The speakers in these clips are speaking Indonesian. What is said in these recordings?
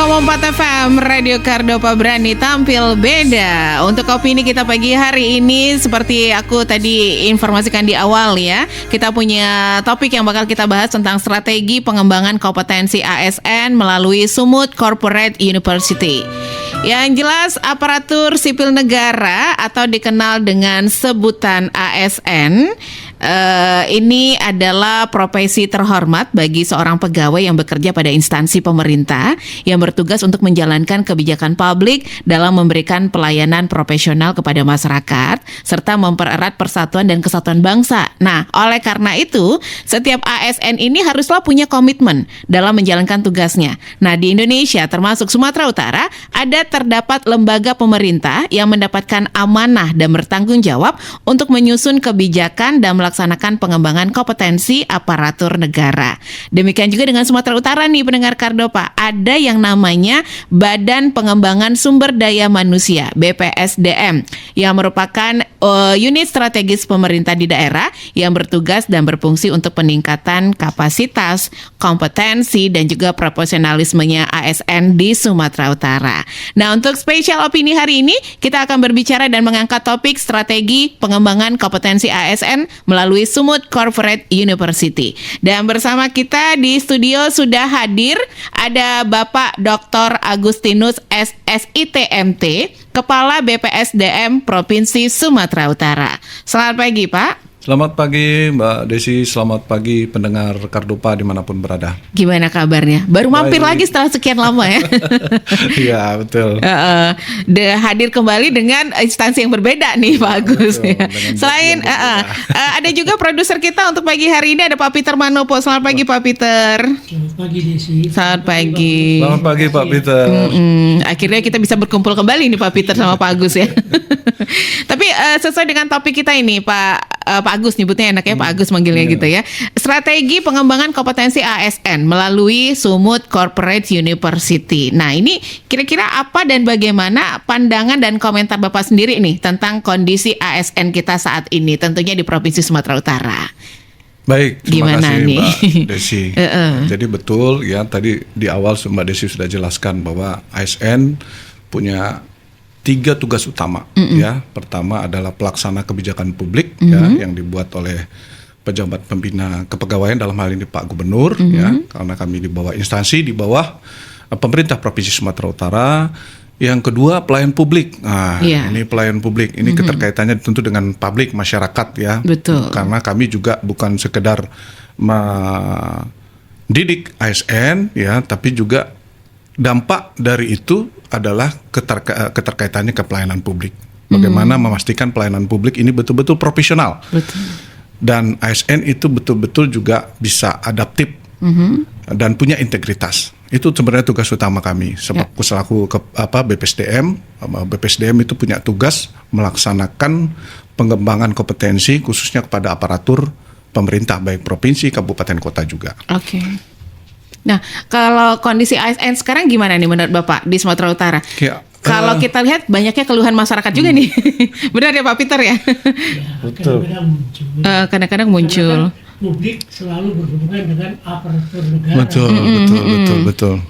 105,4 FM Radio Kardopa berani tampil beda. Untuk opini kita pagi hari ini, seperti aku tadi informasikan di awal ya, kita punya topik yang bakal kita bahas tentang strategi pengembangan kompetensi ASN melalui Sumut Corporate University. Yang jelas aparatur sipil negara atau dikenal dengan sebutan ASN, ini adalah profesi terhormat bagi seorang pegawai yang bekerja pada instansi pemerintah yang bertugas untuk menjalankan kebijakan publik dalam memberikan pelayanan profesional kepada masyarakat serta mempererat persatuan dan kesatuan bangsa. Nah, oleh karena itu, setiap ASN ini haruslah punya komitmen dalam menjalankan tugasnya. Nah, di Indonesia termasuk Sumatera Utara terdapat lembaga pemerintah yang mendapatkan amanah dan bertanggung jawab untuk menyusun kebijakan dan melaksanakan pengembangan kompetensi aparatur negara. Demikian juga dengan Sumatera Utara nih pendengar Kardopa, ada yang namanya Badan Pengembangan Sumber Daya Manusia BPSDM yang merupakan unit strategis pemerintah di daerah yang bertugas dan berfungsi untuk peningkatan kapasitas, kompetensi dan juga profesionalismenya ASN di Sumatera Utara. Nah, untuk spesial opini hari ini kita akan berbicara dan mengangkat topik strategi pengembangan kompetensi ASN melalui Sumut Corporate University. Dan bersama kita di studio sudah hadir ada Bapak Dr. Agustinus SSITMT, Kepala BPSDM Provinsi Sumatera Utara. Selamat pagi, Pak. Selamat pagi Mbak Desi, selamat pagi pendengar Kardopa dimanapun berada. Gimana kabarnya? Baru mampir lagi setelah sekian lama ya? Iya betul. Hadir kembali dengan instansi yang berbeda nih Pak Agus. Ya. Selain ada juga produser kita untuk pagi hari ini ada Pak Peter Manopo. Selamat pagi Pak Peter. Selamat pagi Desi. Selamat pagi. Selamat pagi Pak Peter. Akhirnya kita bisa berkumpul kembali nih Pak Peter sama Pak Agus ya. Tapi sesuai dengan topik kita ini Pak Agus nyebutnya enaknya Pak Agus manggilnya gitu ya. Strategi pengembangan kompetensi ASN melalui Sumut Corporate University. Nah, ini kira-kira apa dan bagaimana pandangan dan komentar Bapak sendiri nih tentang kondisi ASN kita saat ini, tentunya di Provinsi Sumatera Utara. Baik, terima Gimana kasih nih? Mbak Desi. Jadi betul ya, tadi di awal Mbak Desi sudah jelaskan bahwa ASN punya 3 tugas utama ya. Pertama adalah pelaksana kebijakan publik ya yang dibuat oleh pejabat pembina kepegawaian, dalam hal ini Pak Gubernur ya, karena kami di bawah instansi di bawah pemerintah Provinsi Sumatera Utara. Yang kedua pelayan publik. Nah, ini pelayan publik ini keterkaitannya tentu dengan publik masyarakat ya. Betul. Karena kami juga bukan sekedar mendidik ASN ya, tapi juga dampak dari itu adalah keterkaitannya ke pelayanan publik. Bagaimana memastikan pelayanan publik ini betul-betul profesional. Betul. Dan ASN itu betul-betul juga bisa adaptif dan punya integritas. Itu sebenarnya tugas utama kami. Sebab selaku BPSDM itu punya tugas melaksanakan pengembangan kompetensi khususnya kepada aparatur pemerintah baik provinsi, kabupaten, kota juga. Oke. Nah, kalau kondisi ASN sekarang gimana nih menurut Bapak di Sumatera Utara? Ya, kalau kita lihat banyaknya keluhan masyarakat juga nih. Benar ya Pak Peter ya? Betul. Kadang-kadang muncul. Publik selalu berhubungan dengan aparatur negara.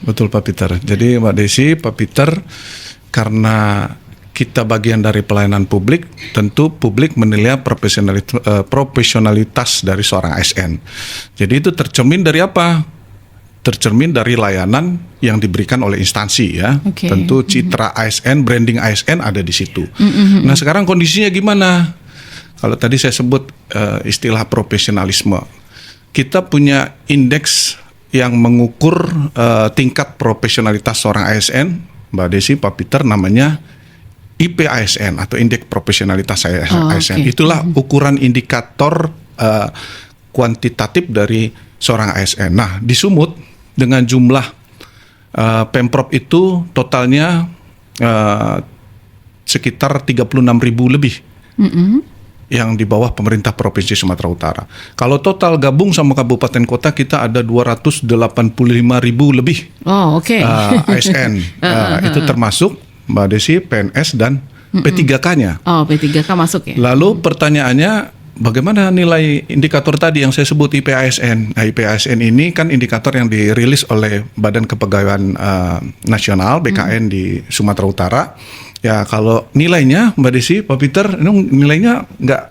Betul Pak Peter. Jadi Mbak Desi, Pak Peter, karena kita bagian dari pelayanan publik, tentu publik menilai profesionalitas dari seorang ASN. Jadi itu tercermin dari apa? Tercermin dari layanan yang diberikan oleh instansi ya. Tentu citra ASN, branding ASN ada di situ. Nah, sekarang kondisinya gimana? Kalau tadi saya sebut istilah profesionalisme. Kita punya indeks yang mengukur tingkat profesionalitas seorang ASN, Mbak Desi, Pak Peter, namanya IPASN atau indeks profesionalitas ASN. Itulah ukuran indikator kuantitatif dari seorang ASN. Nah, di Sumut dengan jumlah Pemprov itu totalnya sekitar 36.000 lebih yang di bawah pemerintah Provinsi Sumatera Utara. Kalau total gabung sama kabupaten kota kita ada 285.000 lebih ASN. Itu termasuk Mbak Desi, PNS dan P3K-nya. P3K masuk ya. Lalu pertanyaannya, bagaimana nilai indikator tadi yang saya sebut IPASN. Nah, IPASN ini kan indikator yang dirilis oleh Badan Kepegawaian Nasional BKN di Sumatera Utara. Ya, kalau nilainya Mbak Desi, Pak Peter, ini nilainya nggak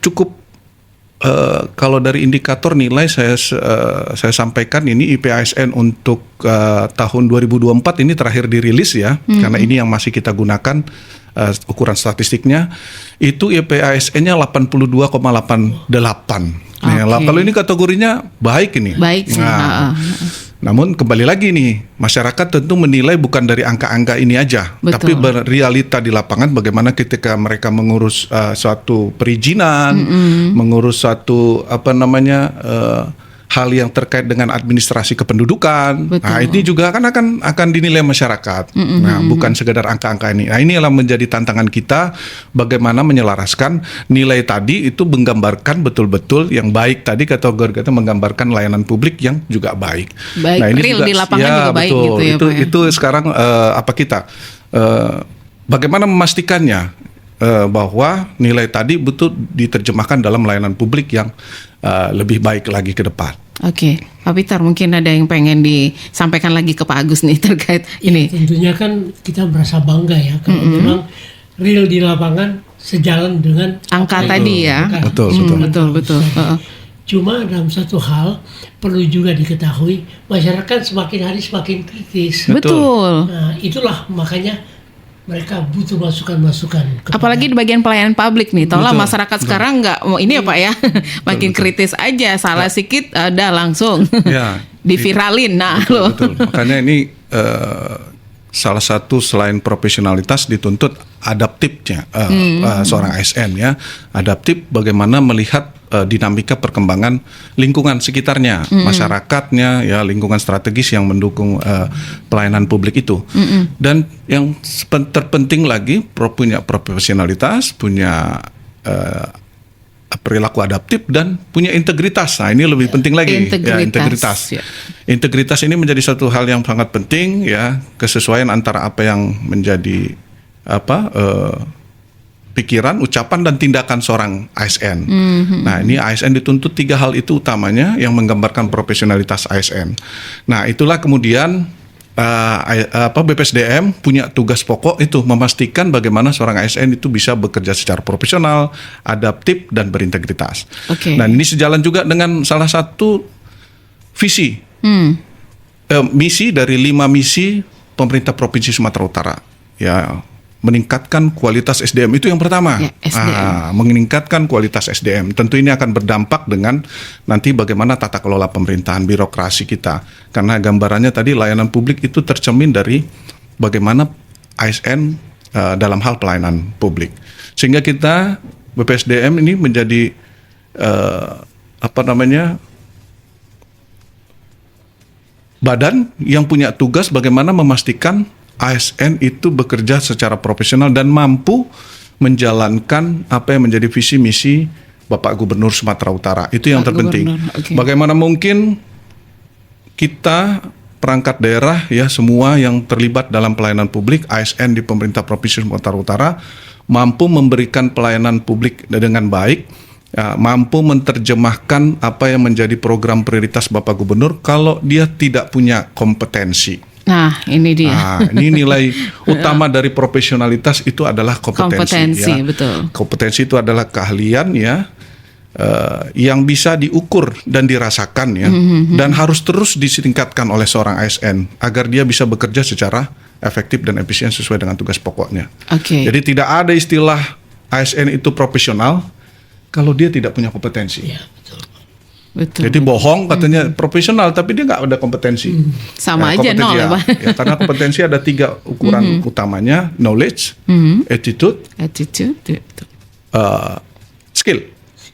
cukup. Kalau dari indikator nilai saya sampaikan ini IPASN untuk tahun 2024 ini terakhir dirilis ya, karena ini yang masih kita gunakan ukuran statistiknya, itu IPASN-nya 82,88. Nah, kalau ini kategorinya baik ini. Baik sih. Namun kembali lagi nih, masyarakat tentu menilai bukan dari angka-angka ini aja, Betul. tapi realita di lapangan bagaimana ketika mereka mengurus suatu perizinan, mengurus suatu hal yang terkait dengan administrasi kependudukan. Betul. Nah, ini juga kan akan dinilai masyarakat. Nah, bukan sekedar angka-angka ini. Nah, ini adalah menjadi tantangan kita bagaimana menyelaraskan nilai tadi itu menggambarkan betul-betul yang baik tadi, kategori kita menggambarkan layanan publik yang juga baik. Baik, nah, ini real juga, di lapangan ya, juga baik betul. gitu ya, Pak ya. Itu sekarang bagaimana memastikannya bahwa nilai tadi betul diterjemahkan dalam layanan publik yang lebih baik lagi ke depan. Oke, Pak Peter, mungkin ada yang pengen disampaikan lagi ke Pak Agus nih terkait ini. Tentunya kan kita merasa bangga ya kalau memang real di lapangan sejalan dengan Angka apa tadi yang ya. kita Betul. Cuma dalam satu hal perlu juga diketahui, masyarakat semakin hari semakin kritis. Betul. Nah, itulah makanya mereka butuh masukan-masukan. Apalagi di bagian pelayanan publik nih, tolong Betul. masyarakat sekarang nggak mau ini ya Pak ya, makin kritis aja, salah sedikit ada langsung Ya. diviralin. Nah, loh. Betul. Makanya ini salah satu selain profesionalitas dituntut adaptifnya seorang ASN ya, adaptif bagaimana melihat dinamika perkembangan lingkungan sekitarnya, masyarakatnya ya, lingkungan strategis yang mendukung pelayanan publik itu. Dan yang terpenting lagi punya profesionalitas, punya perilaku adaptif dan punya integritas. Nah, ini lebih penting lagi. Integritas. Ya. Integritas ini menjadi satu hal yang sangat penting ya, kesesuaian antara apa yang menjadi pikiran, ucapan dan tindakan seorang ASN. Nah, ini ASN dituntut 3 hal itu utamanya yang menggambarkan profesionalitas ASN. Nah, itulah kemudian BPSDM punya tugas pokok itu memastikan bagaimana seorang ASN itu bisa bekerja secara profesional, adaptif dan berintegritas. Nah, ini sejalan juga dengan salah satu visi, misi dari 5 misi pemerintah Provinsi Sumatera Utara. Ya, meningkatkan kualitas SDM itu yang pertama. Ya, SDM. Meningkatkan kualitas SDM. Tentu ini akan berdampak dengan nanti bagaimana tata kelola pemerintahan, birokrasi kita. Karena gambarannya tadi layanan publik itu tercermin dari bagaimana ASN dalam hal pelayanan publik. Sehingga kita BPSDM ini menjadi badan yang punya tugas bagaimana memastikan ASN itu bekerja secara profesional dan mampu menjalankan apa yang menjadi visi misi Bapak Gubernur Sumatera Utara. Itu yang terpenting. Bagaimana mungkin kita perangkat daerah ya, semua yang terlibat dalam pelayanan publik, ASN di pemerintah Provinsi Sumatera Utara mampu memberikan pelayanan publik dengan baik, ya, mampu menerjemahkan apa yang menjadi program prioritas Bapak Gubernur kalau dia tidak punya kompetensi. Nah, ini dia. Nah, ini nilai utama dari profesionalitas itu adalah kompetensi ya. Betul. Kompetensi itu adalah keahlian ya, yang bisa diukur dan dirasakan ya, dan harus terus ditingkatkan oleh seorang ASN agar dia bisa bekerja secara efektif dan efisien sesuai dengan tugas pokoknya. Jadi tidak ada istilah ASN itu profesional kalau dia tidak punya kompetensi. Ya, betul. Jadi bohong katanya profesional tapi dia nggak ada kompetensi. Sama aja nol ya, Pak. Ya, karena kompetensi ada 3 ukuran utamanya, knowledge, attitude, skill.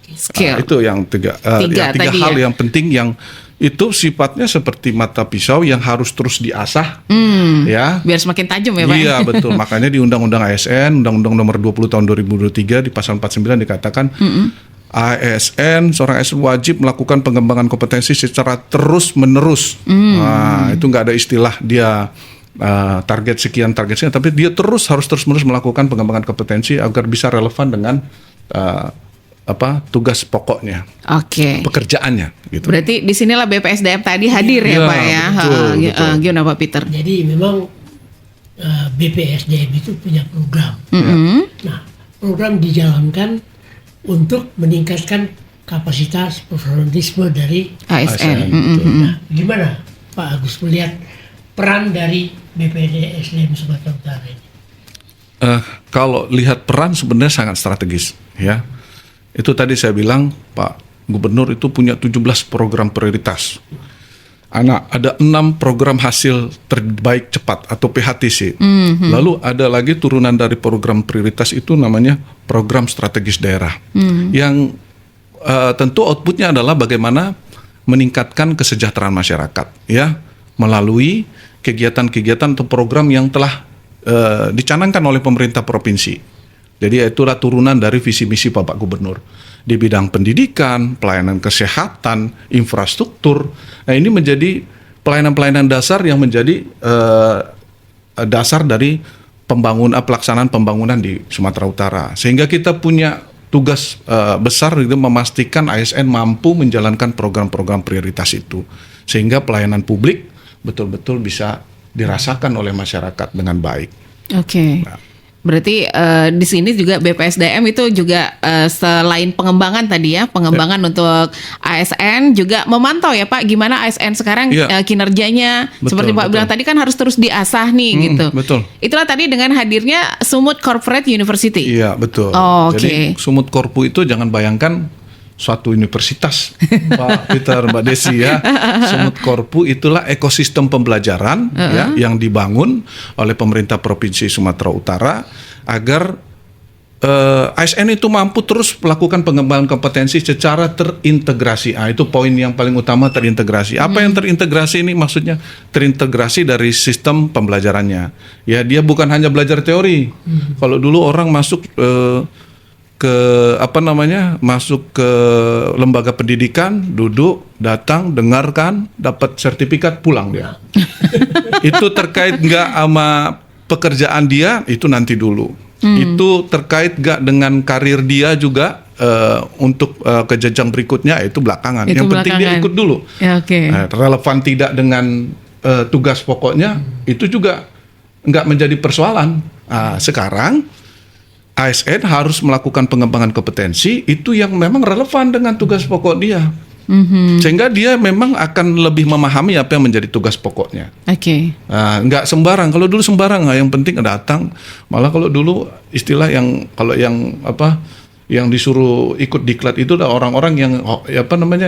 Skill. Itu yang tiga hal yang penting yang itu sifatnya seperti mata pisau yang harus terus diasah, ya. Biar semakin tajam ya, Pak. Iya, betul. Makanya di Undang-Undang ASN, Undang-Undang Nomor 20 Tahun 2023 di pasal 49 dikatakan ASN, seorang ASN wajib melakukan pengembangan kompetensi secara terus-menerus. Nah, itu nggak ada istilah dia target sekian, tapi dia harus terus-menerus melakukan pengembangan kompetensi agar bisa relevan dengan tugas pokoknya, pekerjaannya gitu. Berarti di sinilah BPSDM tadi hadir ya Pak ya. Betul. Gimana Pak Peter? Jadi memang BPSDM itu punya program. Nah, program dijalankan untuk meningkatkan kapasitas profesionalisme dari ASN. Nah, gimana Pak Agus melihat peran dari BPSDM Sumatera Utara ini? Kalau lihat peran sebenarnya sangat strategis ya. Itu tadi saya bilang Pak Gubernur itu punya 17 program prioritas. Ada 6 program hasil terbaik cepat atau PHTC. Lalu ada lagi turunan dari program prioritas itu namanya program strategis daerah. Yang tentu outputnya adalah bagaimana meningkatkan kesejahteraan masyarakat ya melalui kegiatan-kegiatan atau program yang telah dicanangkan oleh pemerintah provinsi. Jadi itulah turunan dari visi misi Bapak Gubernur di bidang pendidikan, pelayanan kesehatan, infrastruktur. Nah, ini menjadi pelayanan-pelayanan dasar yang menjadi dasar dari pelaksanaan pembangunan di Sumatera Utara. Sehingga kita punya tugas besar itu memastikan ASN mampu menjalankan program-program prioritas itu. Sehingga pelayanan publik betul-betul bisa dirasakan oleh masyarakat dengan baik. Nah, berarti di sini juga BPSDM itu juga selain pengembangan tadi ya, pengembangan untuk ASN juga memantau ya Pak, gimana ASN sekarang kinerjanya. Seperti Pak bilang tadi kan harus terus diasah nih gitu. Betul. Itulah tadi dengan hadirnya Sumut Corporate University. Iya betul. Jadi Sumut Korpu itu jangan bayangkan suatu universitas, Pak Peter, Mbak Desi ya. Sumut Korpu itulah ekosistem pembelajaran ya yang dibangun oleh pemerintah Provinsi Sumatera Utara agar ASN itu mampu terus melakukan pengembangan kompetensi secara terintegrasi. Itu poin yang paling utama, terintegrasi. Apa yang terintegrasi ini maksudnya? Terintegrasi dari sistem pembelajarannya. Ya, dia bukan hanya belajar teori. Kalau dulu orang masuk masuk ke lembaga pendidikan, duduk, datang, dengarkan, dapat sertifikat, pulang dia. Itu terkait nggak sama pekerjaan dia, itu nanti dulu. Itu terkait nggak dengan karir dia juga untuk ke jenjang berikutnya, itu belakangan. Yang penting dia ikut dulu. Ya, relevan tidak dengan tugas pokoknya, itu juga nggak menjadi persoalan. Sekarang ASN harus melakukan pengembangan kompetensi itu yang memang relevan dengan tugas pokok dia. Sehingga dia memang akan lebih memahami apa yang menjadi tugas pokoknya. Nggak sembarang. Kalau dulu sembarang, yang penting datang. Malah kalau dulu istilah yang disuruh ikut diklat itu adalah orang-orang yang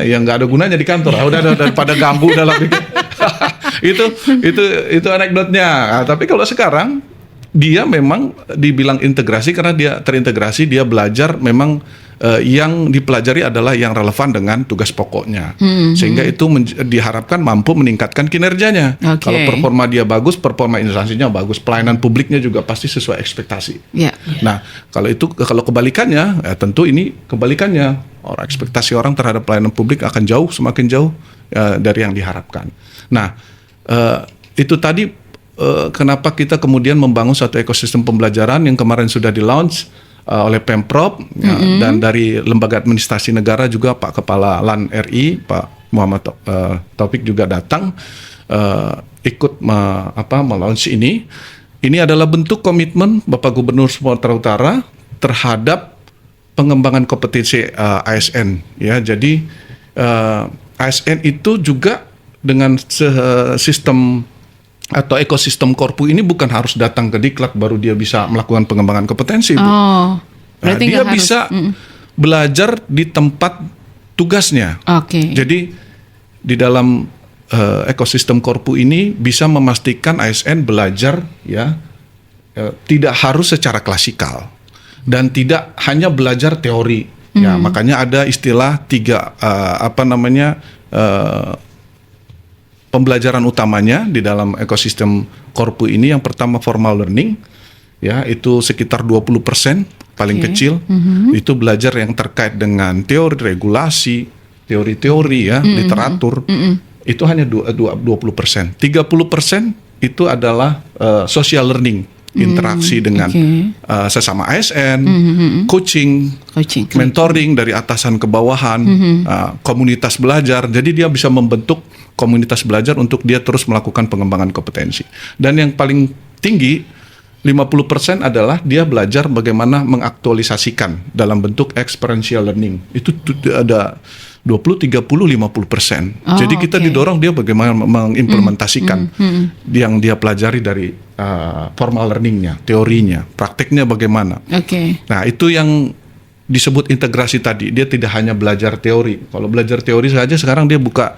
yang nggak ada gunanya di kantor. Udah pada ganggu dalam itu anekdotnya. Tapi kalau sekarang dia memang dibilang integrasi karena dia terintegrasi, dia belajar memang yang dipelajari adalah yang relevan dengan tugas pokoknya. Sehingga itu diharapkan mampu meningkatkan kinerjanya. Kalau performa dia bagus, performa instansinya bagus, pelayanan publiknya juga pasti sesuai ekspektasi. Nah, kalau kebalikannya, tentu ini kebalikannya. Ekspektasi orang terhadap pelayanan publik akan semakin jauh dari yang diharapkan. Nah, itu tadi kenapa kita kemudian membangun satu ekosistem pembelajaran yang kemarin sudah di-launch oleh Pemprov dan dari Lembaga Administrasi Negara juga Pak Kepala LAN RI, Pak Muhammad Taufik juga datang ikut me-launch ini. Ini adalah bentuk komitmen Bapak Gubernur Sumatera Utara terhadap pengembangan kompetensi ASN ya. Jadi ASN itu juga dengan sistem atau ekosistem Korpu ini bukan harus datang ke diklat baru dia bisa melakukan pengembangan kompetensi. Dia bisa belajar di tempat tugasnya. Jadi di dalam ekosistem Korpu ini bisa memastikan ASN belajar ya tidak harus secara klasikal dan tidak hanya belajar teori. Ya, makanya ada istilah 3 pembelajaran utamanya di dalam ekosistem Korpu ini. Yang pertama formal learning, ya itu sekitar 20% paling kecil. Itu belajar yang terkait dengan teori regulasi, teori-teori ya, literatur. Itu hanya 20%. 30% itu adalah social learning, interaksi dengan sesama ASN, coaching, mentoring dari atasan ke bawahan, komunitas belajar. Jadi dia bisa membentuk komunitas belajar untuk dia terus melakukan pengembangan kompetensi. Dan yang paling tinggi 50% adalah dia belajar bagaimana mengaktualisasikan dalam bentuk experiential learning. Itu ada 20, 30, 50%. Jadi kita didorong dia bagaimana mengimplementasikan yang dia pelajari dari formal learningnya, teorinya, prakteknya bagaimana. Nah itu yang disebut integrasi tadi. Dia tidak hanya belajar teori. Kalau belajar teori saja sekarang dia buka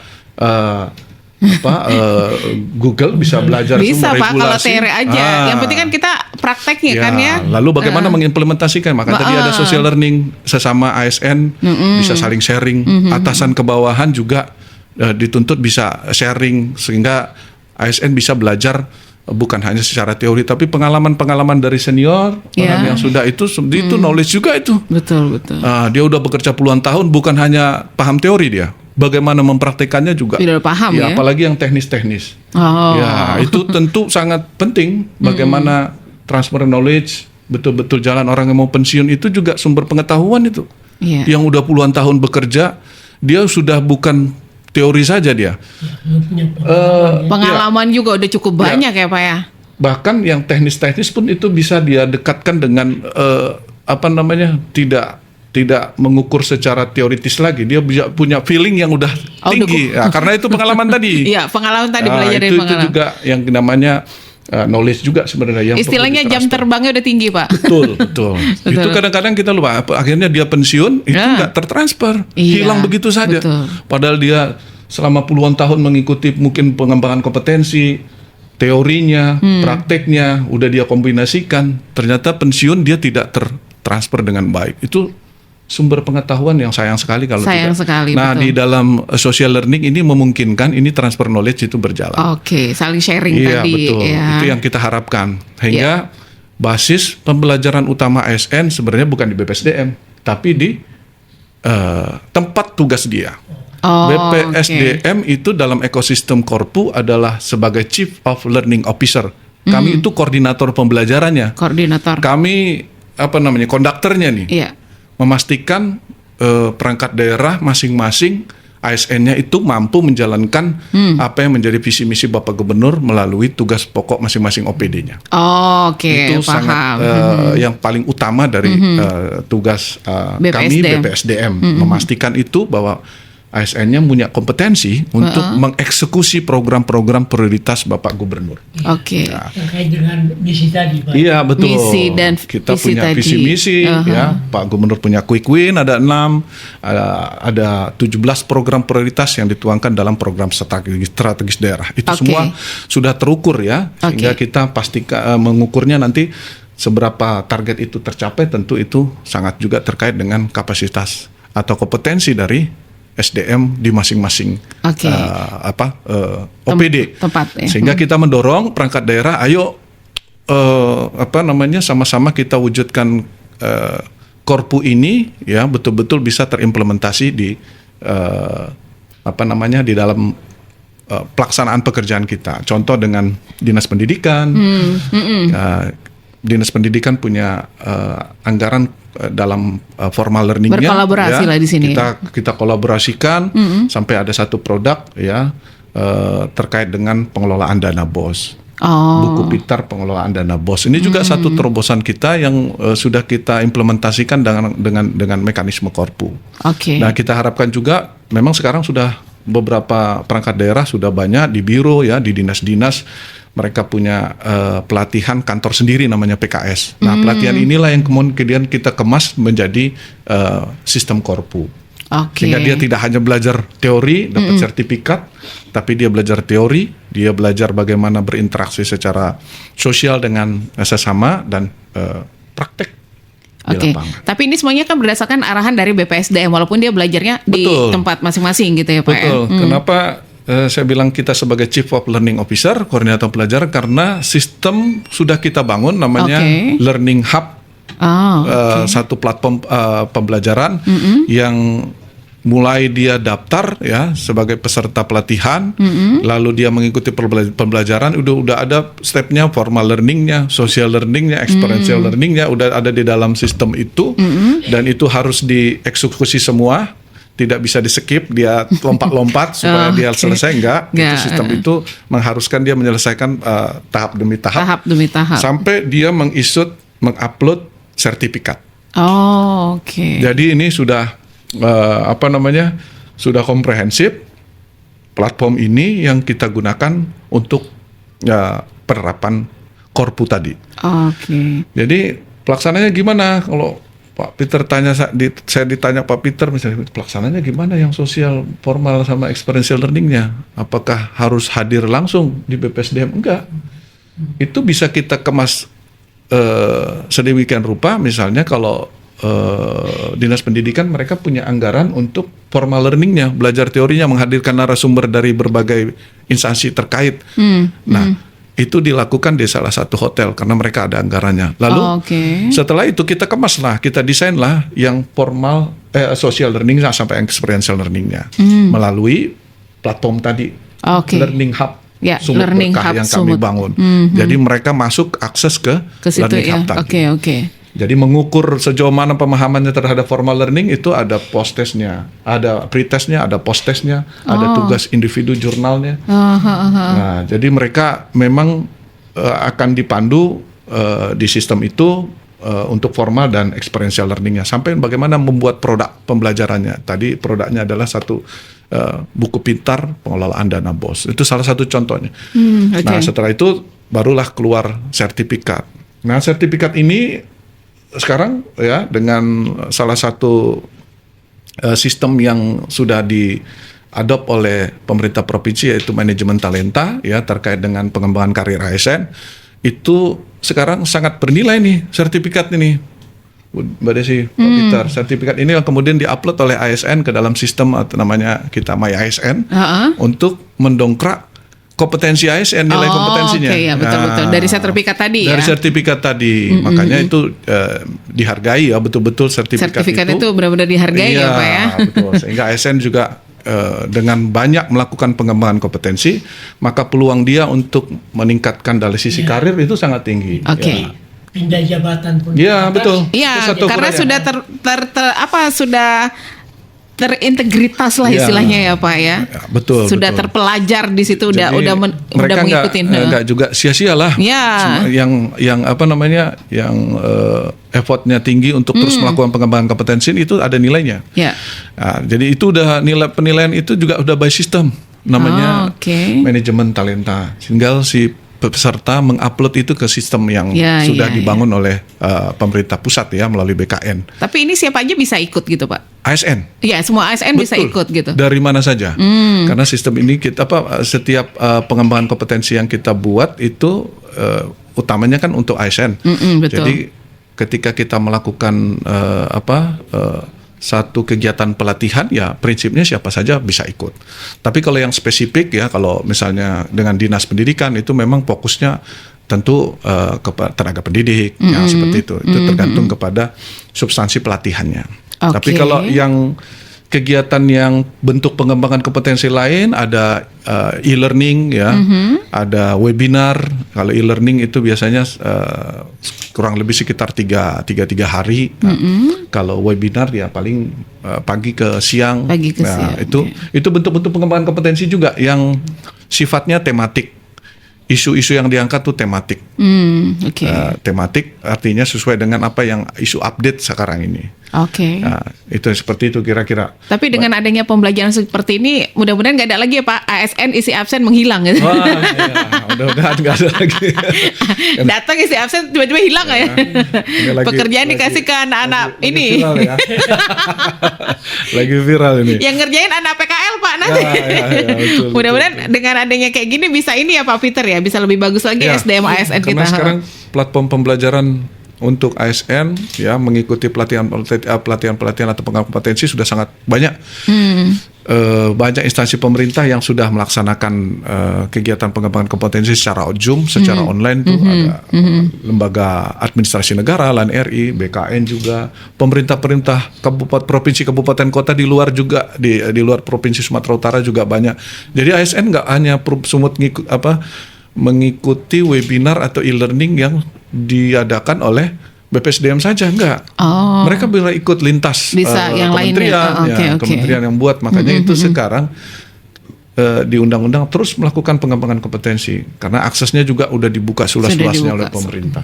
Google bisa belajar bisa semua Pak, regulasi. kalau teori aja. Yang penting kan kita prakteknya kan ya. Lalu bagaimana mengimplementasikan? Maka tadi ada social learning sesama ASN bisa saling sharing. Atasan ke bawahan juga dituntut bisa sharing sehingga ASN bisa belajar bukan hanya secara teori tapi pengalaman-pengalaman dari senior orang yang sudah itu knowledge juga itu. Betul. Dia udah bekerja puluhan tahun bukan hanya paham teori dia. Bagaimana mempraktekannya juga tidak paham ya. Apalagi yang teknis-teknis. Ya, itu tentu sangat penting bagaimana transfer knowledge, betul-betul jalan orang yang mau pensiun itu juga sumber pengetahuan itu. Yang udah puluhan tahun bekerja, dia sudah bukan teori saja dia. Pengalaman juga udah cukup banyak ya Pak ya. Bahkan yang teknis-teknis pun itu bisa dia dekatkan dengan tidak mengukur secara teoritis lagi, dia punya feeling yang udah tinggi, karena itu pengalaman tadi. Iya, pengalaman tadi belajar dari pengalaman. Itu juga yang namanya knowledge juga sebenarnya. Yang istilahnya jam terbangnya udah tinggi Pak. Betul. Itu kadang-kadang kita lupa, akhirnya dia pensiun, itu nggak tertransfer, hilang begitu saja. Padahal dia selama puluhan tahun mengikuti mungkin pengembangan kompetensi, teorinya, prakteknya, udah dia kombinasikan, ternyata pensiun dia tidak tertransfer dengan baik. Itu sumber pengetahuan yang sayang sekali kalau tidak. Nah, di dalam social learning ini memungkinkan ini transfer knowledge itu berjalan. Saling sharing tadi. Iya, betul. Itu yang kita harapkan. Hingga basis pembelajaran utama ASN sebenarnya bukan di BPSDM, tapi di tempat tugas dia. BPSDM itu dalam ekosistem Korpu adalah sebagai Chief of Learning Officer. Kami itu koordinator pembelajarannya. Kami konduktornya nih. Memastikan perangkat daerah masing-masing ASN-nya itu mampu menjalankan apa yang menjadi visi misi Bapak Gubernur melalui tugas pokok masing-masing OPD-nya. Itu paham. Sangat yang paling utama dari tugas kami BPSDM memastikan itu bahwa ASN-nya punya kompetensi untuk mengeksekusi program-program prioritas Bapak Gubernur. Terkait dengan misi tadi, Pak. Iya, betul. Misi dan kita visi punya tadi. visi misi, ya. Pak Gubernur punya quick win ada 6, ada 17 program prioritas yang dituangkan dalam program strategis daerah. Itu semua sudah terukur ya, sehingga kita pastikan mengukurnya nanti seberapa target itu tercapai. Tentu itu sangat juga terkait dengan kapasitas atau kompetensi dari SDM di masing-masing OPD. Sehingga kita mendorong perangkat daerah, ayo sama-sama kita wujudkan Korpu ini ya betul-betul bisa terimplementasi di di dalam pelaksanaan pekerjaan kita. Contoh dengan Dinas Pendidikan. Dinas Pendidikan punya anggaran dalam formal learning-nya. Berkolaborasi lah di sini. Kita kolaborasikan sampai ada satu produk ya terkait dengan pengelolaan dana BOS. Buku pintar pengelolaan dana BOS. Ini juga satu terobosan kita yang sudah kita implementasikan dengan mekanisme Korpu. Nah, kita harapkan juga memang sekarang sudah beberapa perangkat daerah sudah banyak di biro ya, di dinas-dinas mereka punya pelatihan kantor sendiri namanya PKS. Nah, pelatihan inilah yang kemudian kita kemas menjadi sistem Korpu. Sehingga dia tidak hanya belajar teori, dapat sertifikat, tapi dia belajar teori, dia belajar bagaimana berinteraksi secara sosial dengan sesama dan praktek di lapangan. Tapi ini semuanya kan berdasarkan arahan dari BPSDM, walaupun dia belajarnya di tempat masing-masing gitu ya Pak. Betul. Kenapa saya bilang kita sebagai Chief of Learning Officer, koordinator pelajaran, karena sistem sudah kita bangun namanya Learning Hub, satu platform pembelajaran yang mulai dia daftar ya sebagai peserta pelatihan, lalu dia mengikuti pembelajaran, udah ada stepnya, formal learningnya, social learningnya, experiential learningnya, udah ada di dalam sistem itu, dan itu harus dieksekusi semua, tidak bisa di skip, dia lompat-lompat supaya dia selesai, enggak. Itu sistem itu mengharuskan dia menyelesaikan tahap demi tahap, sampai dia mengupload sertifikat. Oh, oke. Jadi ini sudah sudah komprehensif. Platform ini yang kita gunakan untuk penerapan Korpu tadi. Oke. Jadi pelaksananya gimana? Kalau Pak Peter tanya, saya ditanya Pak Peter misalnya, pelaksananya gimana yang sosial formal sama experiential learningnya? Apakah harus hadir langsung di BPSDM? Enggak. Itu bisa kita kemas sedemikian rupa. Misalnya kalau Dinas Pendidikan mereka punya anggaran untuk formal learningnya, belajar teorinya, menghadirkan narasumber dari berbagai instansi terkait. Itu dilakukan di salah satu hotel karena mereka ada anggarannya. Lalu setelah itu kita kemaslah, kita desainlah yang formal social learning sampai experiential learningnya melalui platform tadi, Learning Hub. Sumut Berkah yang kami bangun. Jadi mereka masuk akses ke Learning Hub tadi. Jadi mengukur sejauh mana pemahamannya terhadap formal learning itu ada post-testnya, ada pre-testnya, ada post-testnya, ada tugas individu jurnalnya. Nah, jadi mereka memang akan dipandu di sistem itu untuk formal dan experiential learningnya. Sampai bagaimana membuat produk pembelajarannya. Tadi produknya adalah satu buku pintar pengelolaan dana BOS. Itu salah satu contohnya. Nah, setelah itu barulah keluar sertifikat. Nah, sertifikat ini sekarang ya dengan salah satu sistem yang sudah diadop oleh pemerintah provinsi, yaitu manajemen talenta ya terkait dengan pengembangan karir ASN, itu sekarang sangat bernilai nih sertifikat ini, Mbak Desi, Pak Peter. Sertifikat ini yang kemudian diupload oleh ASN ke dalam sistem atau namanya kita My ASN untuk mendongkrak kompetensi ASN, nilai kompetensinya. Ya, betul-betul. Dari sertifikat tadi Dari sertifikat tadi. Makanya itu dihargai ya, betul-betul sertifikat itu benar-benar dihargai ya Pak ya. Betul. Sehingga ASN juga dengan banyak melakukan pengembangan kompetensi, maka peluang dia untuk meningkatkan dari sisi karir itu sangat tinggi. Pindah jabatan pun. Iya, betul. Iya, karena sudah sudah terintegritas lah istilahnya ya Pak ya. Betul. Sudah terpelajar di situ. Jadi, udah mengikuti. Enggak juga sia-sialah. Yang effortnya tinggi untuk terus melakukan pengembangan kompetensi itu ada nilainya. Nah, jadi itu udah penilaian itu juga udah by system namanya manajemen talenta. Tinggal si peserta mengupload itu ke sistem yang sudah dibangun oleh pemerintah pusat ya melalui BKN. Tapi ini siapa aja bisa ikut gitu Pak? ASN. Iya, semua ASN bisa ikut gitu. Dari mana saja. Karena sistem ini setiap pengembangan kompetensi yang kita buat itu utamanya kan untuk ASN. Betul. Jadi ketika kita melakukan satu kegiatan pelatihan, ya prinsipnya siapa saja bisa ikut. Tapi kalau yang spesifik ya, kalau misalnya dengan Dinas Pendidikan itu memang fokusnya tentu kepada tenaga pendidik, yang seperti itu. Itu tergantung kepada substansi pelatihannya. Tapi kalau yang kegiatan yang bentuk pengembangan kompetensi lain ada e-learning ya, ada webinar. Kalau e-learning itu biasanya kurang lebih sekitar 3 hari. Kalau webinar ya paling pagi ke siang. Itu bentuk-bentuk pengembangan kompetensi juga yang sifatnya tematik. Isu-isu yang diangkat tuh tematik. Tematik artinya sesuai dengan apa yang isu update sekarang ini. Nah, itu seperti itu kira-kira. Tapi dengan adanya pembelajaran seperti ini, mudah-mudahan nggak ada lagi ya Pak, ASN isi absen menghilang gitu. Wah, ya, mudah-mudahan nggak ada lagi. Datang isi absen tiba-tiba hilang ya. Pekerjaan dikasih ke anak-anak ini. Viral ya. Lagi viral ini. Yang ngerjain anak PKL Pak nanti. Mudah-mudahan dengan adanya kayak gini bisa ini ya Pak Peter ya, bisa lebih bagus lagi SDM ASN kita. Karena sekarang platform pembelajaran untuk ASN ya mengikuti pelatihan atau pengembangan kompetensi sudah sangat banyak. banyak instansi pemerintah yang sudah melaksanakan kegiatan pengembangan kompetensi secara Zoom, secara online tuh ada lembaga administrasi negara, LAN RI, BKN juga, pemerintah provinsi, kabupaten, kota di luar juga di luar provinsi Sumatera Utara juga banyak. Jadi ASN nggak hanya mengikuti webinar atau e-learning yang diadakan oleh BPSDM saja, enggak. Mereka bisa ikut lintas yang kementerian, kementerian yang buat. Makanya itu sekarang di undang-undang terus melakukan pengembangan kompetensi karena aksesnya juga udah dibuka seluas-luasnya oleh pemerintah.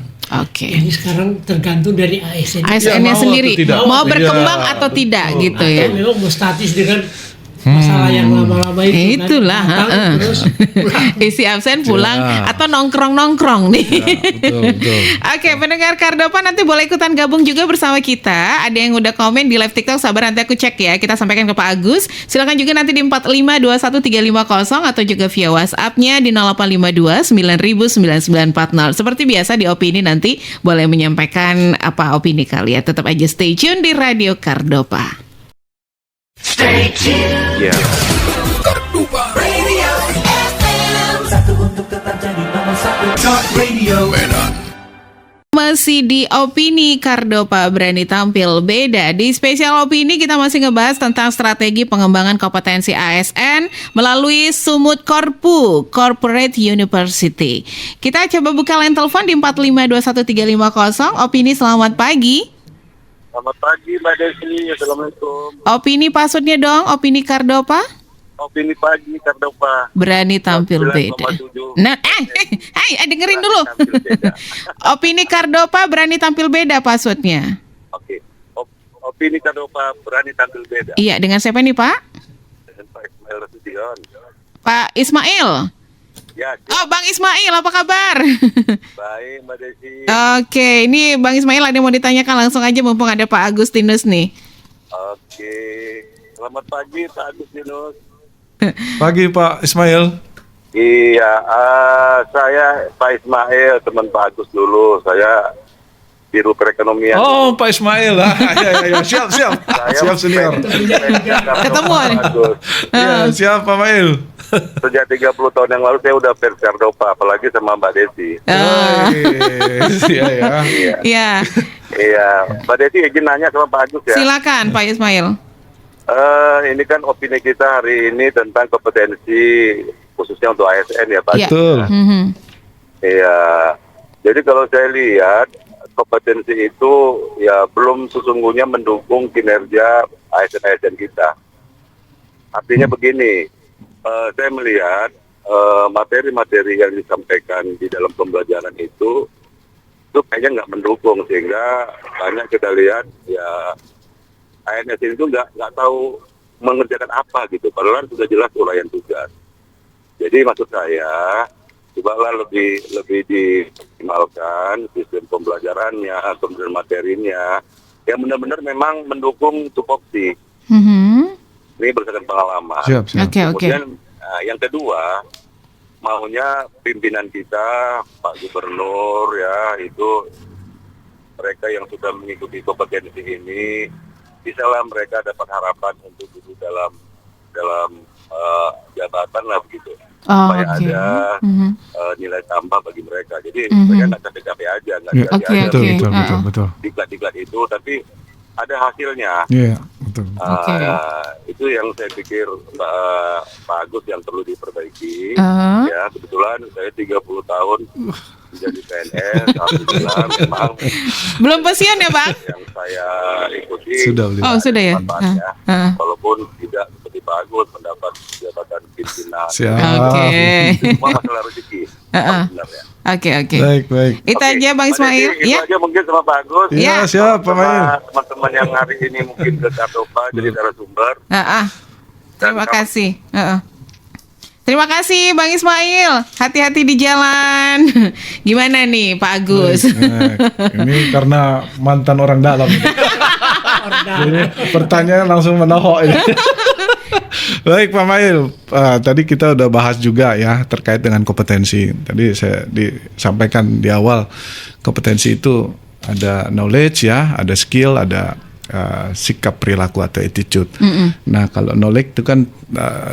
Jadi sekarang tergantung dari ASN. ASN-nya sendiri mau berkembang atau tidak gitu ya. Memang mau statis dengan masalah yang lama-lama itu itulah kan, terus isi absen pulang atau nongkrong nih. Betul. Oke, pendengar Kardopa nanti boleh ikutan gabung juga bersama kita. Ada yang udah komen di live TikTok, sabar nanti aku cek ya. Kita sampaikan ke Pak Agus. Silakan juga nanti di 4521350 atau juga via WhatsApp-nya di 0852 9000 9940. Seperti biasa di opini nanti boleh menyampaikan apa opini kalian. Tetap aja stay tune di Radio Kardopa. Stay tuned. Yeah. Kardopa Radio FM. Satu untuk tetap jadi nomor satu. Talk Radio Medan. Masih di opini Kardopa berani tampil beda. Di spesial opini kita masih ngebahas tentang strategi pengembangan kompetensi ASN melalui Sumut Korpu Corporate University. Kita coba buka line telepon di 4521350. Opini, selamat pagi. Selamat pagi Mbak Desi, Assalamualaikum. Opini passwordnya dong, opini Kardopa. Opini pagi Kardopa. Berani tampil 9,7. beda. Nah, dengerin dulu. Opini Kardopa berani tampil beda passwordnya. Oke. Opini Kardopa berani tampil beda. Iya, dengan siapa nih Pak? Dengan Pak Ismail Rasudion. Pak Ismail. Ya. Oh, Bang Ismail, apa kabar? Baik Mbak Desi. Oke, ini Bang Ismail ada yang mau ditanyakan, langsung aja mumpung ada Pak Agustinus nih. Oke. Selamat pagi Pak Agustinus. Pagi Pak Ismail. Iya, saya Pak Ismail, teman Pak Agus dulu. Saya Biro Perekonomian. Oh, Pak Ismail. Ya. Siap. Siap senior. Ketemuan. Ya, siap Pak Ismail. Sejak 30 tahun yang lalu saya udah pers Kardopa, apalagi sama Mbak Desi. Iya. Iya, Mbak Desi izin nanya sama Pak Agus ya. Silakan Pak Ismail. Ini kan opini kita hari ini tentang kompetensi khususnya untuk ASN ya Pak. Ya. Betul. Iya. Jadi kalau saya lihat kompetensi itu ya belum sesungguhnya mendukung kinerja ASN kita. Artinya begini, saya melihat materi-materi yang disampaikan di dalam pembelajaran itu kayaknya nggak mendukung, sehingga banyak kita lihat ya ASN itu nggak tahu mengerjakan apa gitu, padahal sudah jelas uraian tugas. Jadi maksud saya cobalah lebih dioptimalkan sistem pembelajarannya, kemudian materinya yang benar-benar memang mendukung tupoksi. Ini berdasarkan pengalaman. Siap. Kemudian yang kedua, maunya pimpinan kita, Pak Gubernur ya, itu mereka yang sudah mengikuti kompetensi ini, bisalah mereka dapat harapan untuk duduk dalam jabatan lah begitu. Supaya ada nilai tambah bagi mereka. Jadi mereka nggak capek-capek aja, nggak jadi betul. diklat-diklat itu, tapi ada hasilnya. Iya, betul. Itu yang saya pikir Pak Agus yang perlu diperbaiki. Ya, kebetulan saya 30 tahun menjadi PNS, alhamdulillah memang belum pensiun ya Bang? yang saya ikuti sudah ya. Walaupun tidak seperti Pak Agus mendapat jabatan pimpinan. Semua masalah rezeki. Sebenarnya. Oke. Baik. Itu aja Bang Ismail. Itu aja mungkin sama Pak Agus. Ya, siap Pak Ismail. Teman-teman yang hari ini mungkin ke Kardopa jadi narasumber. Terima kasih. Terima kasih Bang Ismail. Hati-hati di jalan. Gimana nih Pak Agus? Ini karena mantan orang dalam. Jadi pertanyaan langsung menohok ini. Baik Pak Mail, tadi kita udah bahas juga ya terkait dengan kompetensi. Tadi saya disampaikan di awal, kompetensi itu ada knowledge ya, ada skill, ada sikap perilaku atau attitude. Nah, kalau knowledge itu kan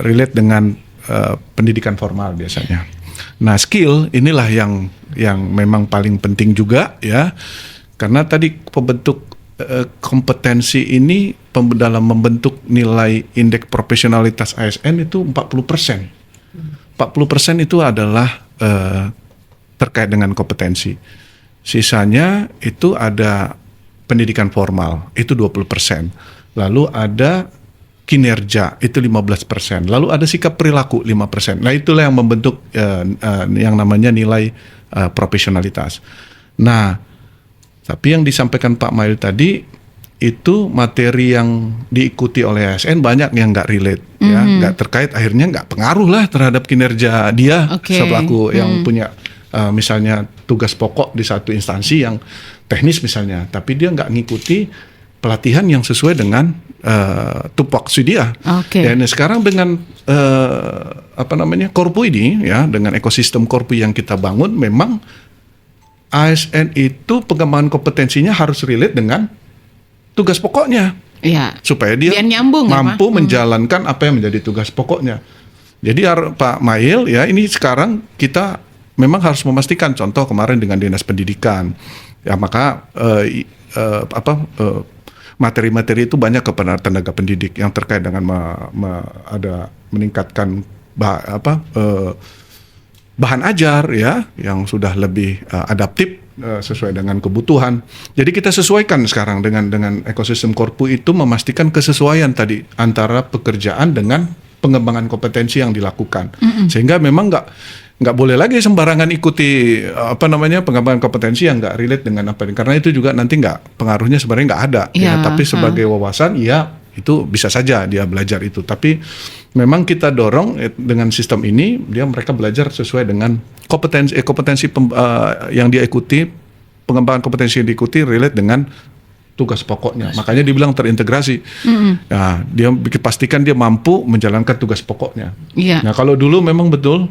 relate dengan pendidikan formal biasanya. Nah, skill inilah yang memang paling penting juga ya, karena tadi pembentuk kompetensi ini dalam membentuk nilai indeks profesionalitas ASN itu 40%. 40% itu adalah terkait dengan kompetensi. Sisanya itu ada pendidikan formal, itu 20%. Lalu ada kinerja, itu 15%. Lalu ada sikap perilaku, 5%. Nah, itulah yang membentuk yang namanya nilai profesionalitas. Nah, tapi yang disampaikan Pak Mail tadi itu materi yang diikuti oleh ASN banyak yang nggak relate, ya, nggak terkait, akhirnya nggak pengaruh lah terhadap kinerja dia selaku yang punya misalnya tugas pokok di satu instansi yang teknis misalnya, tapi dia nggak ngikuti pelatihan yang sesuai dengan tupoksi dia. Dan sekarang dengan Korpu ini, ya, dengan ekosistem Korpu yang kita bangun, memang ASN itu pengembangan kompetensinya harus relate dengan tugas pokoknya, supaya dia nyambung, mampu menjalankan apa yang menjadi tugas pokoknya. Jadi Pak Mail, ya, ini sekarang kita memang harus memastikan, contoh kemarin dengan Dinas Pendidikan, ya, maka materi-materi itu banyak kepada tenaga pendidik yang terkait dengan ada meningkatkan bahan ajar, ya, yang sudah lebih adaptif sesuai dengan kebutuhan. Jadi kita sesuaikan sekarang dengan ekosistem Korpu itu, memastikan kesesuaian tadi antara pekerjaan dengan pengembangan kompetensi yang dilakukan. Sehingga memang nggak boleh lagi sembarangan ikuti pengembangan kompetensi yang nggak relate dengan apa ini, karena itu juga nanti pengaruhnya sebenarnya nggak ada. Ya, tapi sebagai wawasan, ya, itu bisa saja dia belajar itu, tapi memang kita dorong dengan sistem ini mereka belajar sesuai dengan kompetensi yang dia ikuti, pengembangan kompetensi yang diikuti relate dengan tugas pokoknya. Makanya dibilang terintegrasi. Nah, dia pastikan dia mampu menjalankan tugas pokoknya. Nah, kalau dulu memang betul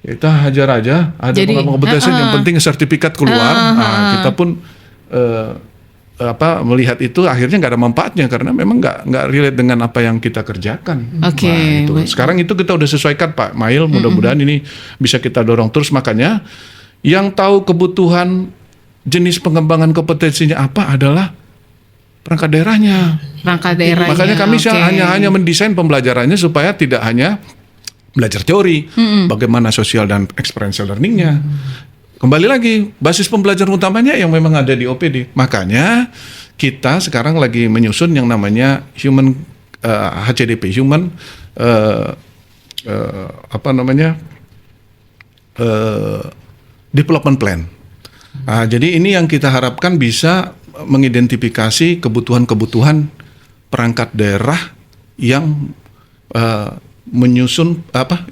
kita hajar aja, ada pengembangan kompetensi, yang penting sertifikat keluar. Nah, kita pun melihat itu akhirnya nggak ada manfaatnya, karena memang nggak relate dengan apa yang kita kerjakan. Sekarang itu kita udah sesuaikan, Pak Mail. Mudah-mudahan ini bisa kita dorong terus. Makanya yang tahu kebutuhan jenis pengembangan kompetensinya apa adalah perangkat daerahnya. Makanya kami hanya mendesain pembelajarannya supaya tidak hanya belajar teori, bagaimana sosial dan experiential learningnya. Kembali lagi, basis pembelajaran utamanya yang memang ada di OPD. Makanya kita sekarang lagi menyusun yang namanya HCDP, Human Development Plan. Jadi ini yang kita harapkan bisa mengidentifikasi kebutuhan-kebutuhan perangkat daerah yang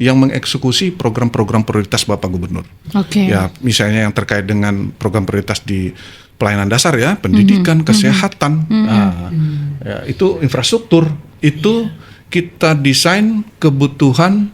yang mengeksekusi program-program prioritas Bapak Gubernur. Ya, misalnya yang terkait dengan program prioritas di pelayanan dasar, ya, pendidikan, kesehatan, ya, itu infrastruktur, itu kita desain kebutuhan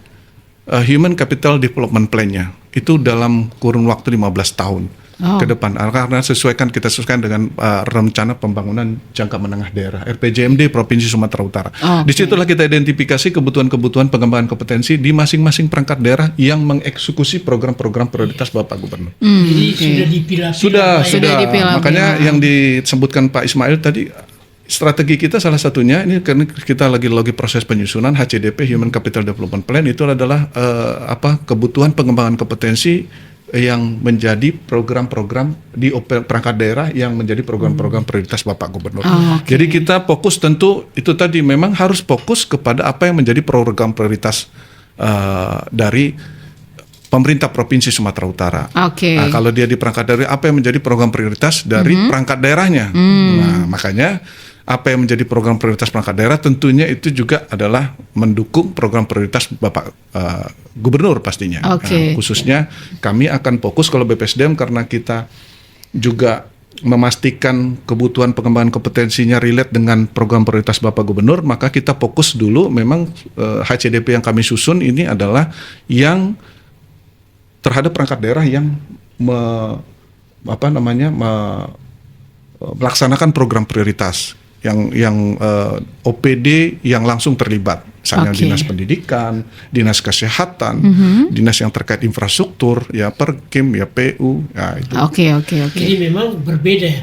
Human Capital Development Plan-nya itu dalam kurun waktu 15 tahun ke depan, karena kita sesuaikan dengan rencana pembangunan jangka menengah daerah RPJMD Provinsi Sumatera Utara. Disitulah kita identifikasi kebutuhan-kebutuhan pengembangan kompetensi di masing-masing perangkat daerah yang mengeksekusi program-program prioritas Bapak Gubernur. Jadi sudah dipilah-pilah. Sudah dipilah-pilah. Makanya yang disebutkan Pak Ismail tadi, strategi kita salah satunya ini, karena kita lagi proses penyusunan HCDP Human Capital Development Plan, itu adalah kebutuhan pengembangan kompetensi yang menjadi program-program di perangkat daerah yang menjadi program-program prioritas Bapak Gubernur. Jadi kita fokus, tentu itu tadi memang harus fokus kepada apa yang menjadi program prioritas dari pemerintah Provinsi Sumatera Utara. Nah, kalau dia di perangkat daerah, apa yang menjadi program prioritas dari perangkat daerahnya. Nah, makanya apa yang menjadi program prioritas perangkat daerah tentunya itu juga adalah mendukung program prioritas Bapak Gubernur pastinya. Nah, khususnya kami akan fokus kalau BPSDM, karena kita juga memastikan kebutuhan pengembangan kompetensinya relate dengan program prioritas Bapak Gubernur, maka kita fokus dulu memang HCDP yang kami susun ini adalah yang terhadap perangkat daerah yang melaksanakan program prioritas. OPD yang langsung terlibat, misalnya Oke. dinas pendidikan, dinas kesehatan, dinas yang terkait infrastruktur, ya Perkim, ya PU, ya itu. Oke. Jadi memang berbeda ya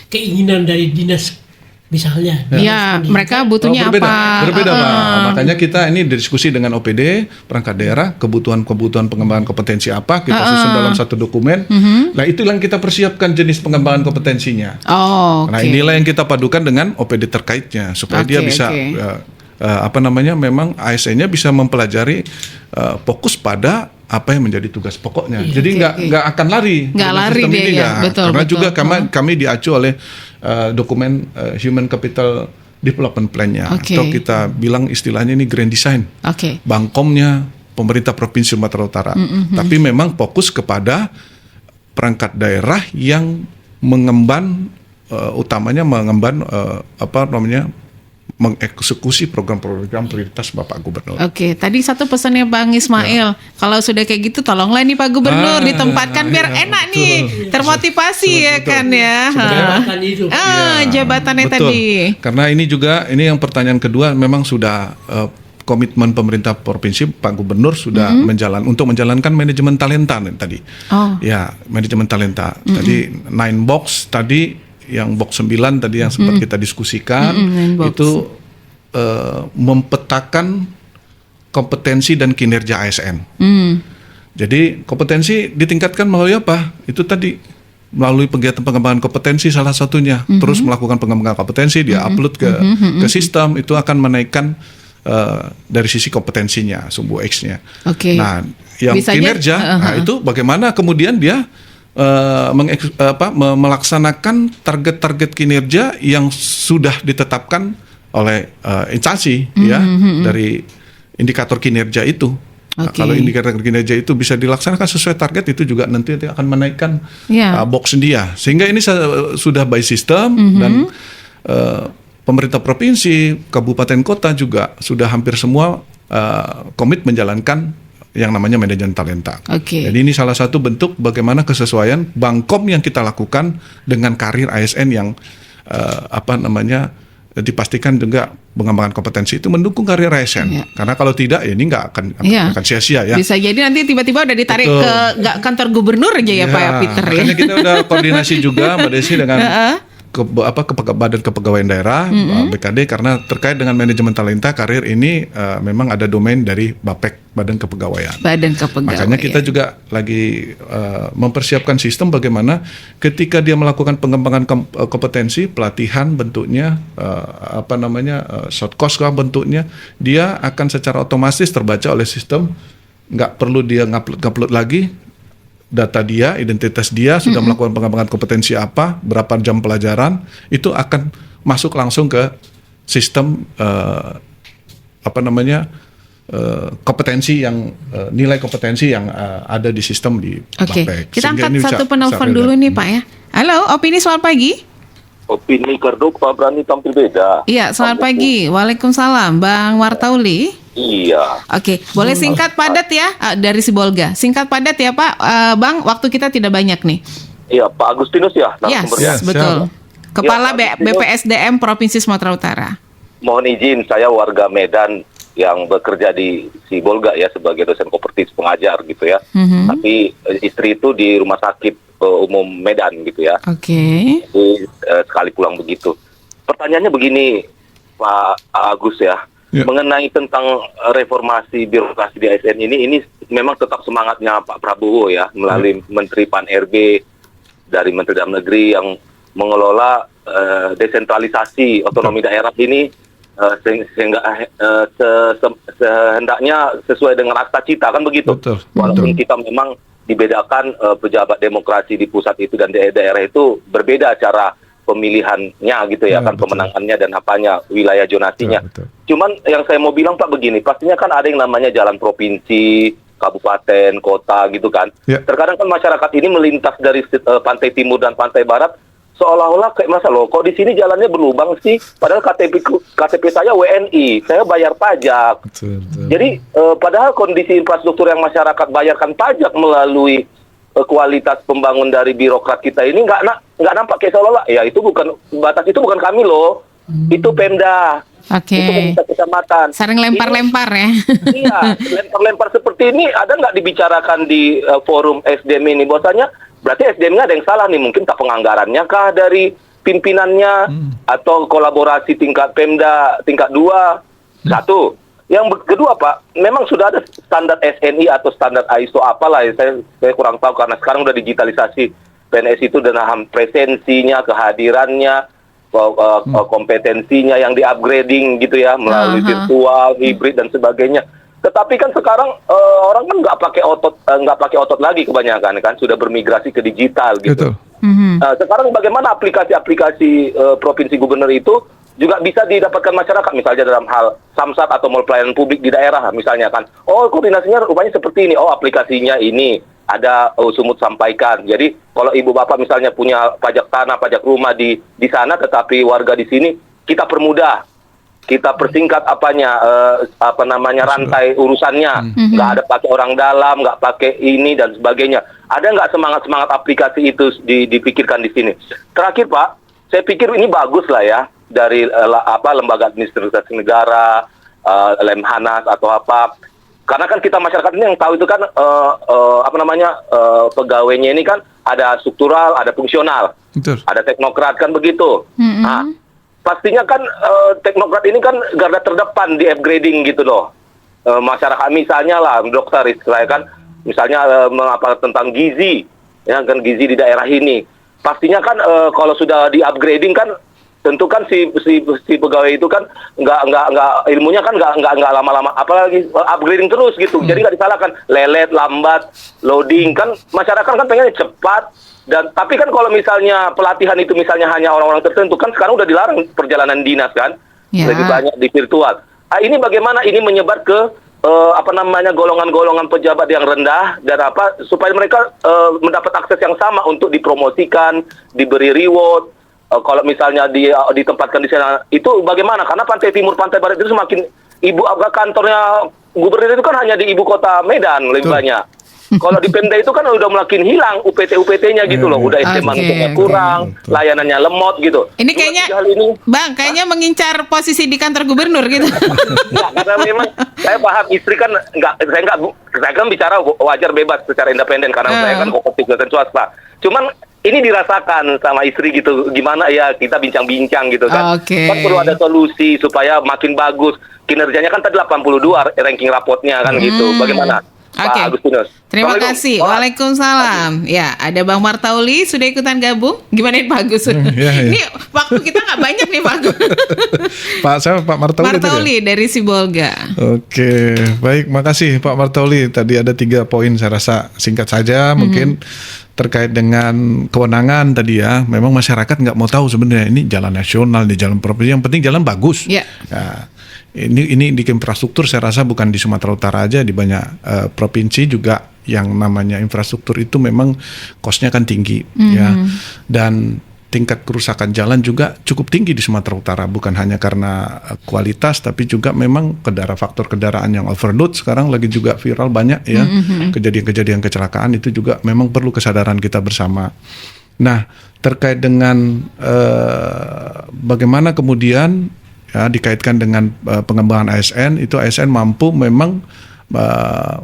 keinginan dari dinas misalnya. Ya, mereka butuhnya berbeda, apa? berbeda Pak. Makanya kita ini diskusi dengan OPD, perangkat daerah, kebutuhan pengembangan kompetensi apa, kita susun dalam satu dokumen. Nah, itu yang kita persiapkan jenis pengembangan kompetensinya. Oh, oke. Nah, inilah yang kita padukan dengan OPD terkaitnya supaya dia Oke, bisa oke. memang ASN-nya bisa mempelajari fokus pada apa yang menjadi tugas pokoknya. Jadi nggak akan lari. Nggak dengan lari sistem dia, ini, ya. nggak. Betul, Karena betul. juga kami diacu oleh dokumen Human Capital Development Plan-nya, Oke. atau kita bilang istilahnya ini Grand Design. Oke. Bangkomnya pemerintah Provinsi Sumatera Utara. Tapi memang fokus kepada perangkat daerah yang mengemban utamanya mengeksekusi program-program prioritas Bapak Gubernur. Oke, tadi satu pesannya Bang Ismail, kalau sudah kayak gitu tolonglah nih Pak Gubernur ditempatkan biar enak betul. nih, termotivasi ya Betul. kan ya. Jabatan itu. Jabatannya Betul. tadi. Karena ini yang pertanyaan kedua memang sudah komitmen pemerintah provinsi Pak Gubernur sudah untuk menjalankan manajemen talenta tadi. Oh. Ya, manajemen talenta. Tadi 9 box tadi yang box 9 tadi yang sempat kita diskusikan 9 box. itu mempetakan kompetensi dan kinerja ASN. Jadi kompetensi ditingkatkan melalui apa? Itu tadi melalui kegiatan pengembangan kompetensi salah satunya. Terus melakukan pengembangan kompetensi, dia upload ke sistem, itu akan menaikkan dari sisi kompetensinya, sumbu X-nya. Oke. Nah, yang Bisa kinerja, nah itu bagaimana kemudian dia melaksanakan target-target kinerja yang sudah ditetapkan oleh instansi ya dari indikator kinerja itu. Nah, Oke. kalau indikator kinerja itu bisa dilaksanakan sesuai target, itu juga nanti akan menaikkan Ya. box dia. Sehingga ini sudah by system dan pemerintah provinsi, kabupaten kota juga sudah hampir semua komit menjalankan yang namanya manajemen talenta. Oke. Jadi ini salah satu bentuk bagaimana kesesuaian Bangkom yang kita lakukan dengan karir ASN yang dipastikan juga pengembangan kompetensi itu mendukung karir ASN. Iya. Karena kalau tidak, ya ini nggak akan sia-sia ya. Bisa jadi nanti tiba-tiba udah ditarik Betul. ke kantor gubernur aja ya Pak Peter ya. Makanya kita udah koordinasi juga Mbak Desi dengan Badan Kepegawaian Daerah BKD, karena terkait dengan manajemen talenta karir ini memang ada domain dari Bapek, Badan Kepegawaian. Badan Kepegawaian. Makanya kita juga lagi mempersiapkan sistem bagaimana ketika dia melakukan pengembangan kompetensi, pelatihan bentuknya short course bentuknya, dia akan secara otomatis terbaca oleh sistem, nggak perlu dia ngupload lagi data dia, identitas dia, sudah melakukan pengembangan kompetensi apa, berapa jam pelajaran, itu akan masuk langsung ke sistem kompetensi yang nilai kompetensi yang ada di sistem di Oke, Bapek. kita Sehingga angkat ini satu bisa penelpon relate. dulu nih Pak ya. Halo, Opini selamat pagi. Opini Kardok Pak berani tampil beda. Iya, selamat pagi. Waalaikumsalam, Bang Wartauli. Iya. Oke, boleh singkat padat ya dari Sibolga. Singkat padat ya Pak, Bang. Waktu kita tidak banyak nih. Iya, Pak Agustinus ya. Yes, narasumbernya. Yes, betul. Kepala Ya, Pak BPSDM Provinsi Sumatera Utara. Mohon izin, saya warga Medan yang bekerja di Sibolga ya sebagai dosen kooperatif pengajar gitu ya. Tapi istri itu di rumah sakit umum Medan gitu ya. Oke. Jadi sekali pulang begitu. Pertanyaannya begini, Pak Agus ya. Ya. Mengenai tentang reformasi birokrasi di ASN ini memang tetap semangatnya Pak Prabowo ya melalui Menteri Pan RB, dari Menteri Dalam Negeri yang mengelola desentralisasi otonomi daerah ini sehingga sehendaknya sesuai dengan akta cita kan begitu. Betul, Walaupun kita memang dibedakan pejabat demokrasi di pusat itu dan di daerah itu berbeda cara pemilihannya gitu ya, Ya, kan betul. pemenangannya dan apanya, wilayah zonasinya. Betul. Cuman yang saya mau bilang Pak begini, pastinya kan ada yang namanya jalan provinsi, kabupaten, kota gitu kan. Ya. Terkadang kan masyarakat ini melintas dari pantai timur dan pantai barat seolah-olah kayak masa loh kok di sini jalannya berlubang sih, padahal KTP saya WNI, saya bayar pajak. Betul. Jadi padahal kondisi infrastruktur yang masyarakat bayarkan pajak melalui kualitas pembangun dari birokrat kita ini nggak nampak kayak seolah-olah ya itu bukan batas, itu bukan kami loh. itu Pemda. Oke. Itu pemerintah kecamatan. Sering lempar-lempar ya. Iya, lempar-lempar seperti ini ada nggak dibicarakan di forum SDM ini? Bahwasanya berarti SDM-nya ada yang salah nih, mungkin tak penganggarannya kah dari pimpinannya atau kolaborasi tingkat Pemda tingkat 2. Satu. Yang kedua Pak, memang sudah ada standar SNI atau standar ISO apalah ya, saya kurang tahu karena sekarang udah digitalisasi PNS itu dengan presensinya, kehadirannya, kompetensinya yang di-upgrading gitu ya melalui virtual, hibrid dan sebagainya. Tetapi kan sekarang orang kan nggak pakai otot lagi kebanyakan kan, sudah bermigrasi ke digital gitu. Sekarang bagaimana aplikasi-aplikasi provinsi gubernur itu juga bisa didapatkan masyarakat, misalnya dalam hal samsat atau mall pelayanan publik di daerah misalnya kan. Oh, koordinasinya rupanya seperti ini. Oh, aplikasinya ini ada Sumut sampaikan. Jadi kalau ibu bapak misalnya punya pajak tanah, pajak rumah di sana, tetapi warga di sini kita permudah, kita persingkat rantai urusannya. Nggak ada pakai orang dalam, nggak pakai ini dan sebagainya. Ada nggak semangat aplikasi itu dipikirkan di sini? Terakhir Pak, saya pikir ini bagus lah ya dari lembaga administrasi negara, Lemhanas atau apa. Karena kan kita masyarakat ini yang tahu itu kan pegawainya ini kan ada struktural, ada fungsional, ada teknokrat kan begitu. Nah, pastinya kan teknokrat ini kan garda terdepan di upgrading gitu loh. Masyarakat misalnya lah dokter istilahnya kan, misalnya tentang gizi, ya kan gizi di daerah ini. Pastinya kan kalau sudah di upgrading kan tentu kan si pegawai itu kan nggak ilmunya kan nggak lama-lama, apalagi upgrading terus gitu. Jadi nggak disalahkan lelet, lambat, loading kan masyarakat kan pengen cepat. Dan tapi kan kalau misalnya pelatihan itu misalnya hanya orang-orang tertentu kan sekarang udah dilarang perjalanan dinas kan, lebih banyak di virtual. Ini bagaimana ini menyebar ke golongan-golongan pejabat yang rendah dan supaya mereka mendapat akses yang sama untuk dipromosikan, diberi reward. Kalau misalnya ditempatkan di sana itu bagaimana? Karena Pantai Timur, Pantai Barat itu semakin kantornya gubernur itu kan hanya di ibu kota Medan lebih banyak. Kalau di Pemda itu kan udah makin hilang UPT-nya gitu loh, udah SDM-nya kurang, layanannya lemot gitu. Ini kayaknya, Bang, kayaknya mengincar posisi di kantor gubernur gitu. Enggak, karena memang saya paham istri kan saya kan bicara wajar bebas secara independen karena saya kan kooperatif dan swasta. Cuman ini dirasakan sama istri gitu, gimana ya kita bincang-bincang gitu kan. Kan perlu ada solusi supaya makin bagus. Kinerjanya kan tadi 82 ranking rapotnya kan gitu. Bagaimana? Pak Agustinus. Terima kasih. Waalaikumsalam. Ya, ada Bang Martauli sudah ikutan gabung. Gimana Pak Agus? Ini waktu kita nggak banyak nih Pak Agus. Pak Martauli. Martauli dari Sibolga. Oke, baik, makasih Pak Martauli. Tadi ada 3 poin saya rasa singkat saja mungkin terkait dengan kewenangan tadi ya. Memang masyarakat nggak mau tahu sebenarnya ini jalan nasional, di jalan provinsi. Yang penting jalan bagus. Ya. Ini di infrastruktur saya rasa bukan di Sumatera Utara aja, di banyak provinsi juga yang namanya infrastruktur itu memang kosnya kan tinggi ya, dan tingkat kerusakan jalan juga cukup tinggi di Sumatera Utara, bukan hanya karena kualitas tapi juga memang faktor kendaraan yang overload sekarang lagi juga viral banyak ya. Kejadian-kejadian kecelakaan itu juga memang perlu kesadaran kita bersama. Nah, terkait dengan bagaimana kemudian ya, dikaitkan dengan pengembangan ASN, itu ASN mampu memang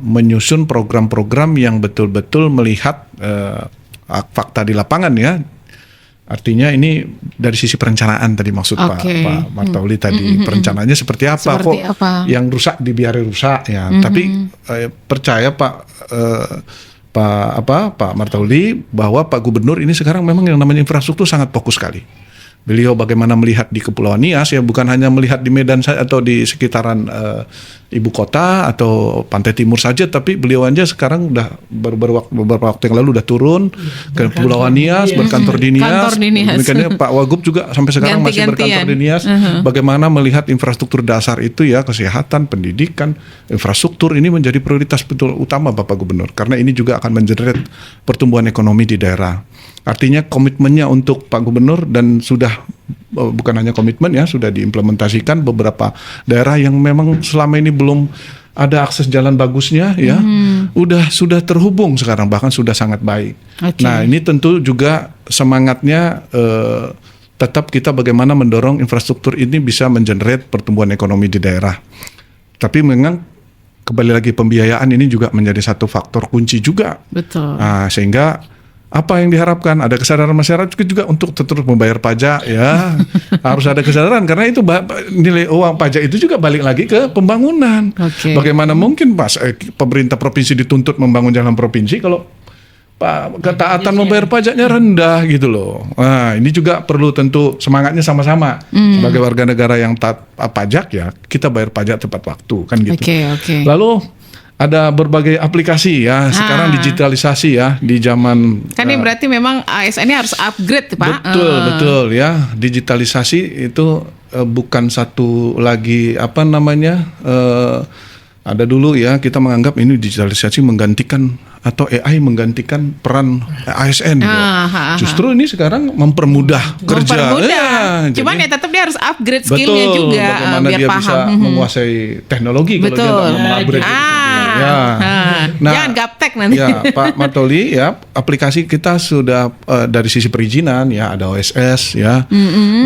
menyusun program-program yang betul-betul melihat fakta di lapangan ya. Artinya ini dari sisi perencanaan tadi maksud Pak Martauli tadi, perencanaannya seperti apa? Yang rusak dibiarin rusak ya. Tapi percaya Pak Martauli bahwa Pak Gubernur ini sekarang memang yang namanya infrastruktur sangat fokus sekali. Beliau bagaimana melihat di Kepulauan Nias ya, bukan hanya melihat di Medan atau di sekitaran ibu kota atau Pantai Timur saja, tapi beliau aja sekarang udah beberapa waktu yang lalu udah turun ke Kepulauan Nias, berkantor di Nias. Demikiannya Pak Wagub juga sampai sekarang masih berkantor di Nias. Bagaimana melihat infrastruktur dasar itu ya, kesehatan, pendidikan, infrastruktur ini menjadi prioritas betul utama Bapak Gubernur, karena ini juga akan menjeret pertumbuhan ekonomi di daerah. Artinya komitmennya untuk Pak Gubernur, dan sudah bukan hanya komitmen ya, sudah diimplementasikan beberapa daerah yang memang selama ini belum ada akses jalan bagusnya ya, sudah terhubung sekarang, bahkan sudah sangat baik. Nah, ini tentu juga semangatnya tetap kita bagaimana mendorong infrastruktur ini bisa mengenerate pertumbuhan ekonomi di daerah. Tapi memang kembali lagi pembiayaan ini juga menjadi satu faktor kunci juga. Betul. Nah, sehingga apa yang diharapkan, ada kesadaran masyarakat juga untuk terus membayar pajak ya. Harus ada kesadaran karena itu nilai uang pajak itu juga balik lagi ke pembangunan. Okay. Bagaimana mungkin pemerintah provinsi dituntut membangun jalan provinsi kalau ketaatan membayar pajaknya rendah gitu loh. Nah, ini juga perlu tentu semangatnya sama-sama. Sebagai warga negara yang taat pajak ya, kita bayar pajak tepat waktu kan gitu. Okay. Lalu ada berbagai aplikasi ya, sekarang digitalisasi ya di zaman. Kan ini berarti memang ASN ini harus upgrade, Pak. Betul ya. Digitalisasi itu bukan satu lagi ada dulu ya kita menganggap ini digitalisasi menggantikan atau AI menggantikan peran ASN gitu. Justru ini sekarang mempermudah kerja. Cuman ya tetap dia harus upgrade skillnya juga bagaimana biar dia paham. bisa menguasai teknologi kalau dia nggak mengupgrade. Jangan gaptek nanti. Ya, Pak Martoli ya, aplikasi kita sudah dari sisi perizinan ya ada OSS ya.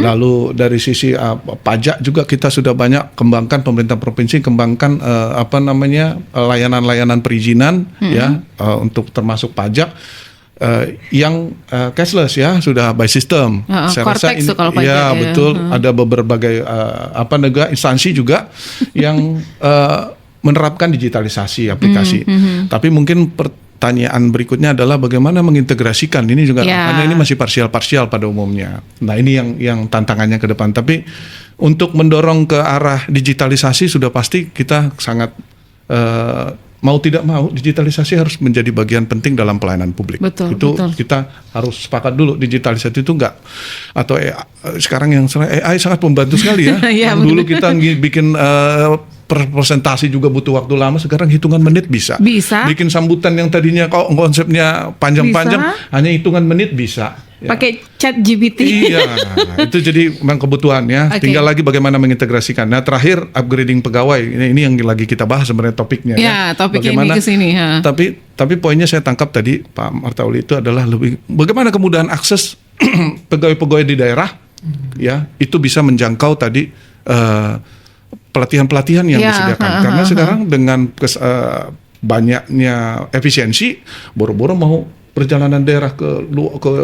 Lalu dari sisi pajak juga kita sudah banyak kembangkan, pemerintah provinsi kembangkan layanan-layanan perizinan ya untuk termasuk pajak yang cashless ya, sudah by system. Saya rasa ini kalau pajak, ya betul ada berbagai negara instansi juga yang menerapkan digitalisasi aplikasi. Tapi mungkin pertanyaan berikutnya adalah bagaimana mengintegrasikan ini juga karena ini masih parsial pada umumnya. Nah, ini yang tantangannya ke depan. Tapi untuk mendorong ke arah digitalisasi sudah pasti kita sangat mau tidak mau digitalisasi harus menjadi bagian penting dalam pelayanan publik. Betul. Kita harus sepakat dulu digitalisasi itu enggak atau sekarang yang AI sangat membantu sekali ya. Dulu kita bikin presentasi juga butuh waktu lama, sekarang hitungan menit bisa. Bikin sambutan yang tadinya konsepnya panjang-panjang hanya hitungan menit bisa. Ya. Pakai chat GPT. Iya, itu jadi memang kebutuhan ya. Tinggal lagi bagaimana mengintegrasikan. Nah, terakhir upgrading pegawai. Ini yang lagi kita bahas sebenarnya topiknya. Ya, topiknya ini kesini. Tapi poinnya saya tangkap tadi Pak Martoli itu adalah lebih bagaimana kemudahan akses pegawai-pegawai di daerah ya itu bisa menjangkau tadi pelatihan-pelatihan yang disediakan. Karena sekarang dengan banyaknya efisiensi, boro-boro mau perjalanan daerah ke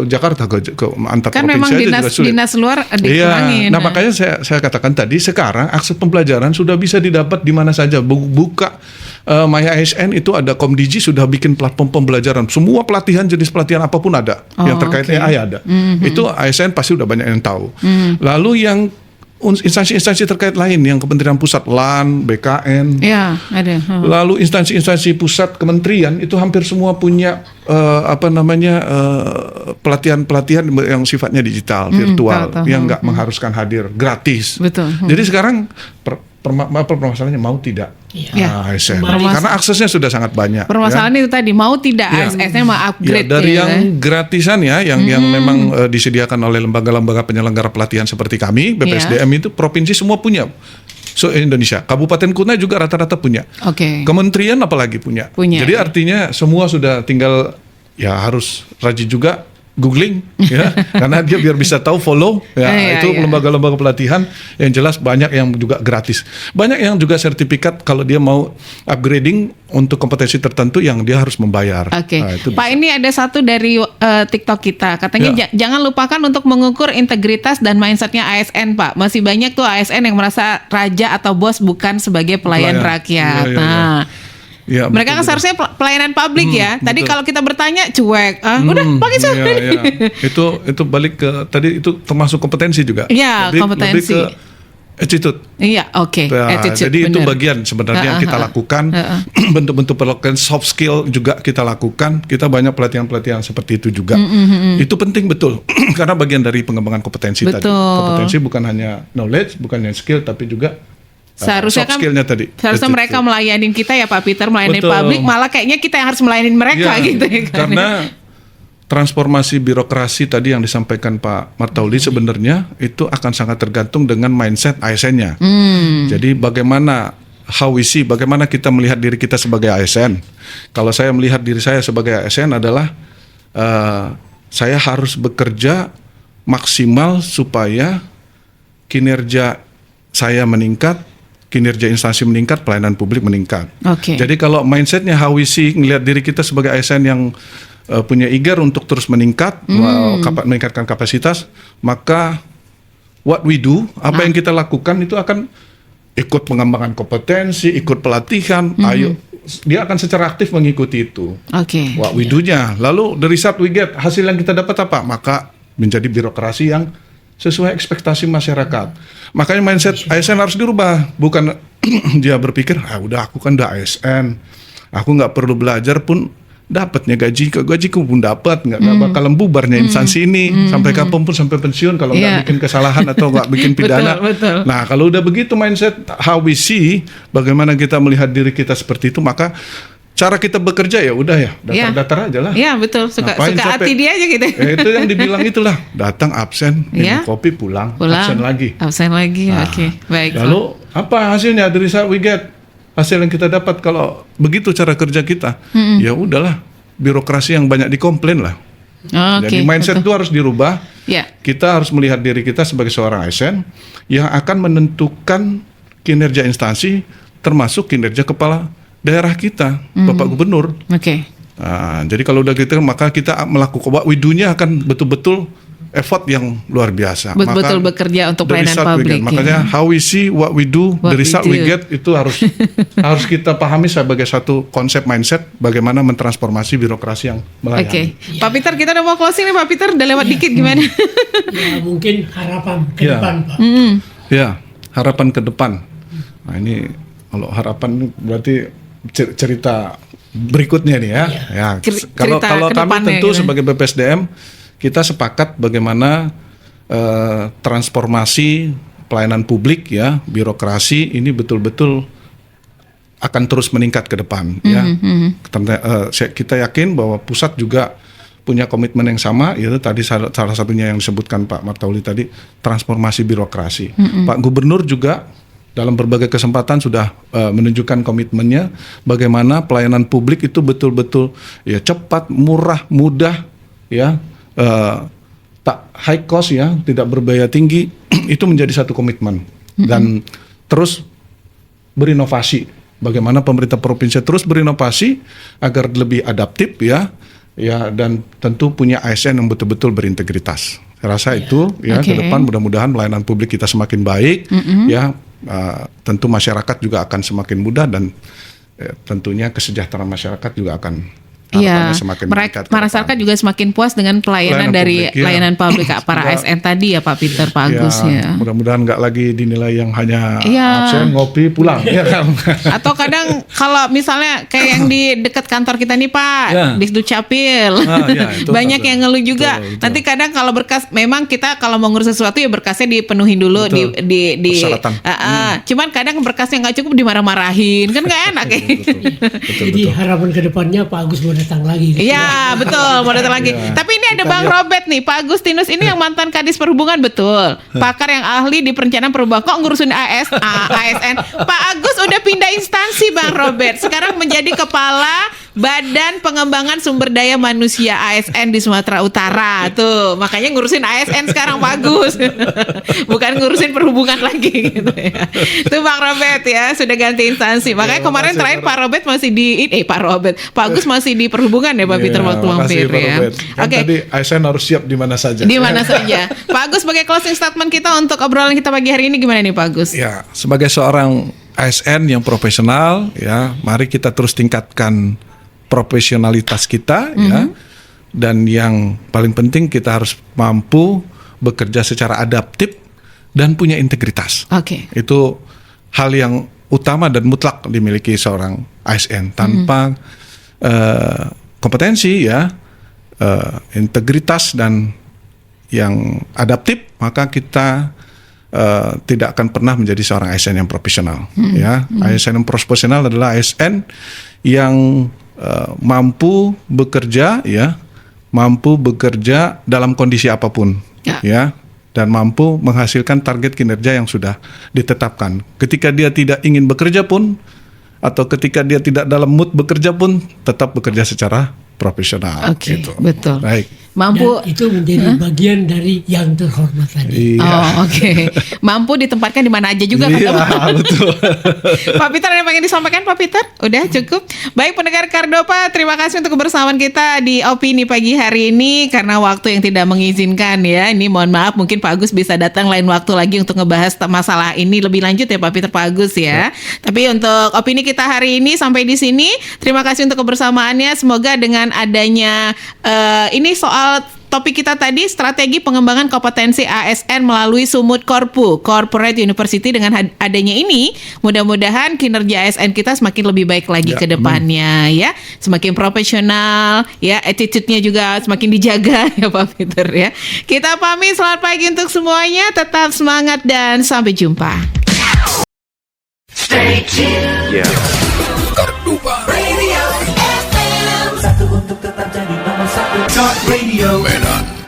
Jakarta ke antar kan provinsi memang aja juga sulit. Dinas luar dikurangin. Nah makanya saya katakan tadi sekarang akses pembelajaran sudah bisa didapat di mana saja. Buka My ASN itu ada Komdigi sudah bikin platform pembelajaran. Semua pelatihan jenis pelatihan apapun ada yang terkait AI ada. Itu ASN pasti udah banyak yang tahu. Lalu yang instansi-instansi terkait lain yang Kementerian Pusat, LAN, BKN, ya ada. Lalu instansi-instansi pusat kementerian itu hampir semua punya pelatihan-pelatihan yang sifatnya digital, virtual, yang nggak mengharuskan hadir, gratis. Betul. Jadi sekarang permasalahannya mau tidak ASN, karena aksesnya sudah sangat banyak. Permasalahan itu tadi mau tidak ASN mau upgrade. Dari yang gratisan yang memang disediakan oleh lembaga-lembaga penyelenggara pelatihan seperti kami BPSDM itu provinsi semua punya. Indonesia, Kabupaten Kutai juga rata-rata punya. Kementerian apalagi punya. Jadi artinya semua sudah tinggal ya harus rajin juga googling ya karena dia biar bisa tahu follow itu lembaga-lembaga pelatihan yang jelas banyak yang juga gratis, banyak yang juga sertifikat kalau dia mau upgrading untuk kompetensi tertentu yang dia harus membayar. Nah, itu Pak, ini ada satu dari TikTok kita katanya jangan lupakan untuk mengukur integritas dan mindsetnya ASN, Pak. Masih banyak tuh ASN yang merasa raja atau bos bukan sebagai pelayan rakyat. Ya, mereka kan seharusnya pelayanan publik ya. Tadi kalau kita bertanya cuek, udah pakai cuek. Itu balik ke tadi itu termasuk kompetensi juga. Iya, kompetensi. Lebih ke attitude. Iya, attitude. Jadi itu bagian sebenarnya yang kita lakukan. Bentuk-bentuk pelatihan soft skill juga kita lakukan. Kita banyak pelatihan-pelatihan seperti itu juga. Itu penting betul karena bagian dari pengembangan kompetensi tadi. Kompetensi bukan hanya knowledge, bukan hanya skill, tapi juga seharusnya kan seharusnya mereka melayani kita ya Pak Peter, melayani publik, malah kayaknya kita yang harus melayani mereka gitu ya kan. Karena transformasi birokrasi tadi yang disampaikan Pak Martoli sebenarnya itu akan sangat tergantung dengan mindset ASN-nya. Jadi bagaimana bagaimana kita melihat diri kita sebagai ASN. Kalau saya melihat diri saya sebagai ASN adalah saya harus bekerja maksimal supaya kinerja saya meningkat, kinerja instansi meningkat, pelayanan publik meningkat. Jadi kalau mindsetnya how we see, ngelihat diri kita sebagai ASN yang punya eager untuk terus meningkat, meningkatkan kapasitas, maka what we do, apa yang kita lakukan itu akan ikut pengembangan kompetensi, ikut pelatihan, dia akan secara aktif mengikuti itu. What we do-nya. Lalu the result we get, hasil yang kita dapat apa? Maka menjadi birokrasi yang sesuai ekspektasi masyarakat. Makanya mindset ASN harus dirubah. Bukan dia berpikir, udah aku kan udah ASN, aku nggak perlu belajar pun dapatnya gajiku pun dapat, nggak bakalan bubarnya instansi ini sampai kapan pun, sampai pensiun kalau nggak bikin kesalahan atau nggak bikin pidana. Betul. Nah kalau udah begitu mindset how we see, bagaimana kita melihat diri kita seperti itu, maka cara kita bekerja ya udah ya datar-datar aja lah. Iya betul, suka hati dia aja gitu. Itu yang dibilang itulah, datang absen, minum kopi pulang, absen lagi. Nah, Baik. Lalu apa hasilnya dari saat we get? Hasil yang kita dapat kalau begitu cara kerja kita, ya udahlah, birokrasi yang banyak dikomplain lah. Jadi mindset itu harus dirubah. Kita harus melihat diri kita sebagai seorang ASN yang akan menentukan kinerja instansi, termasuk kinerja kepala daerah kita, Bapak Gubernur. Nah, jadi kalau udah gitu, maka kita melakukan what we do-nya akan betul-betul effort yang luar biasa. Betul bekerja untuk pelayanan publik. Makanya how we see what we do, the result we get, itu harus kita pahami sebagai satu konsep mindset bagaimana mentransformasi birokrasi yang melayani. Pak Peter, kita udah mau closing nih Pak Peter, udah lewat dikit gimana? Ya mungkin harapan ke depan Pak. Ya, harapan ke depan. Nah ini kalau harapan berarti cerita berikutnya nih ya. Kalau kami tentu gitu, sebagai BPSDM kita sepakat bagaimana transformasi pelayanan publik ya, birokrasi ini betul-betul akan terus meningkat ke depan ya. Kita yakin bahwa pusat juga punya komitmen yang sama, yaitu tadi salah satunya yang disebutkan Pak Martauli tadi, transformasi birokrasi. Pak Gubernur juga dalam berbagai kesempatan sudah menunjukkan komitmennya bagaimana pelayanan publik itu betul-betul ya cepat, murah, mudah ya, tak high cost ya, tidak berbiaya tinggi. Itu menjadi satu komitmen dan terus berinovasi. Bagaimana pemerintah provinsi terus berinovasi agar lebih adaptif ya, dan tentu punya ASN yang betul-betul berintegritas. Saya rasa itu ya ke depan mudah-mudahan pelayanan publik kita semakin baik ya. Tentu masyarakat juga akan semakin mudah dan tentunya kesejahteraan masyarakat juga akan semakin meningkat. Masyarakat juga semakin puas dengan pelayanan dari publik, layanan publik para ASN tadi ya Pak Peter, Pak Agus ya. Mudah-mudahan nggak lagi dinilai yang hanya absen ngopi pulang ya kan. Atau kadang kalau misalnya kayak yang di dekat kantor kita nih Pak, di Dukcapil, banyak yang ngeluh juga. Betul. Nanti kadang kalau berkas, memang kita kalau mau ngurus sesuatu ya berkasnya dipenuhin dulu di cuman kadang berkasnya nggak cukup dimarah-marahin, kan nggak enak kayak. Jadi harapan kedepannya Pak Agus mau datang lagi. Iya betul, mau datang lagi. Tapi ini ada Bang Robert nih, Pak Agustinus ini yang mantan Kadis Perhubungan betul, pakar yang ahli di perencanaan perubahan, kok ngurusin ASN. Pak Agus udah pindah instansi Bang Robert, sekarang menjadi kepala Badan Pengembangan Sumber Daya Manusia ASN di Sumatera Utara. Tuh, makanya ngurusin ASN sekarang Pak Agus. Bukan ngurusin perhubungan lagi gitu ya. Tuh Bang Robert ya, sudah ganti instansi. Makanya kemarin terakhir Pak Robert masih Pak Agus masih di perhubungan ya Pak Peter waktu mampir ya. Oke. Tadi ASN harus siap di mana saja. Di mana saja. Pak Agus, sebagai closing statement kita untuk obrolan kita pagi hari ini gimana nih Pak Agus? Ya, sebagai seorang ASN yang profesional ya, mari kita terus tingkatkan profesionalitas kita ya, dan yang paling penting kita harus mampu bekerja secara adaptif dan punya integritas. Itu hal yang utama dan mutlak dimiliki seorang ASN. Tanpa kompetensi ya, integritas dan yang adaptif, maka kita tidak akan pernah menjadi seorang ASN yang profesional. Ya, ASN yang profesional adalah ASN yang mampu bekerja ya, mampu bekerja dalam kondisi apapun ya, dan mampu menghasilkan target kinerja yang sudah ditetapkan. Ketika dia tidak ingin bekerja pun, atau ketika dia tidak dalam mood bekerja pun, tetap bekerja secara profesional. Betul. Baik. Mampu. Dan itu menjadi bagian dari yang terhormat tadi. Iya. Oh, oke. Mampu ditempatkan di mana aja juga Iya, kata betul. Pak Peter, ada yang pengen disampaikan Pak Peter? Udah cukup. Baik pendengar Kardopa, terima kasih untuk kebersamaan kita di opini pagi hari ini karena waktu yang tidak mengizinkan ya. Ini mohon maaf, mungkin Pak Agus bisa datang lain waktu lagi untuk ngebahas masalah ini lebih lanjut ya Pak Peter, Pak Agus ya. Tapi untuk opini kita hari ini sampai di sini. Terima kasih untuk kebersamaannya. Semoga dengan adanya ini soal topik kita tadi, strategi pengembangan kompetensi ASN melalui Sumut Korpu, Corporate University, dengan adanya ini, mudah-mudahan kinerja ASN kita semakin lebih baik lagi ke depannya ya. Semakin profesional ya, attitude-nya juga semakin dijaga ya Pak Peter ya. Kita pamit, selamat pagi untuk semuanya, tetap semangat dan sampai jumpa. Stay tuned. Kardopa Radio FM. Satu untuk tetap jadi nomor satu. Talk Radio Medan.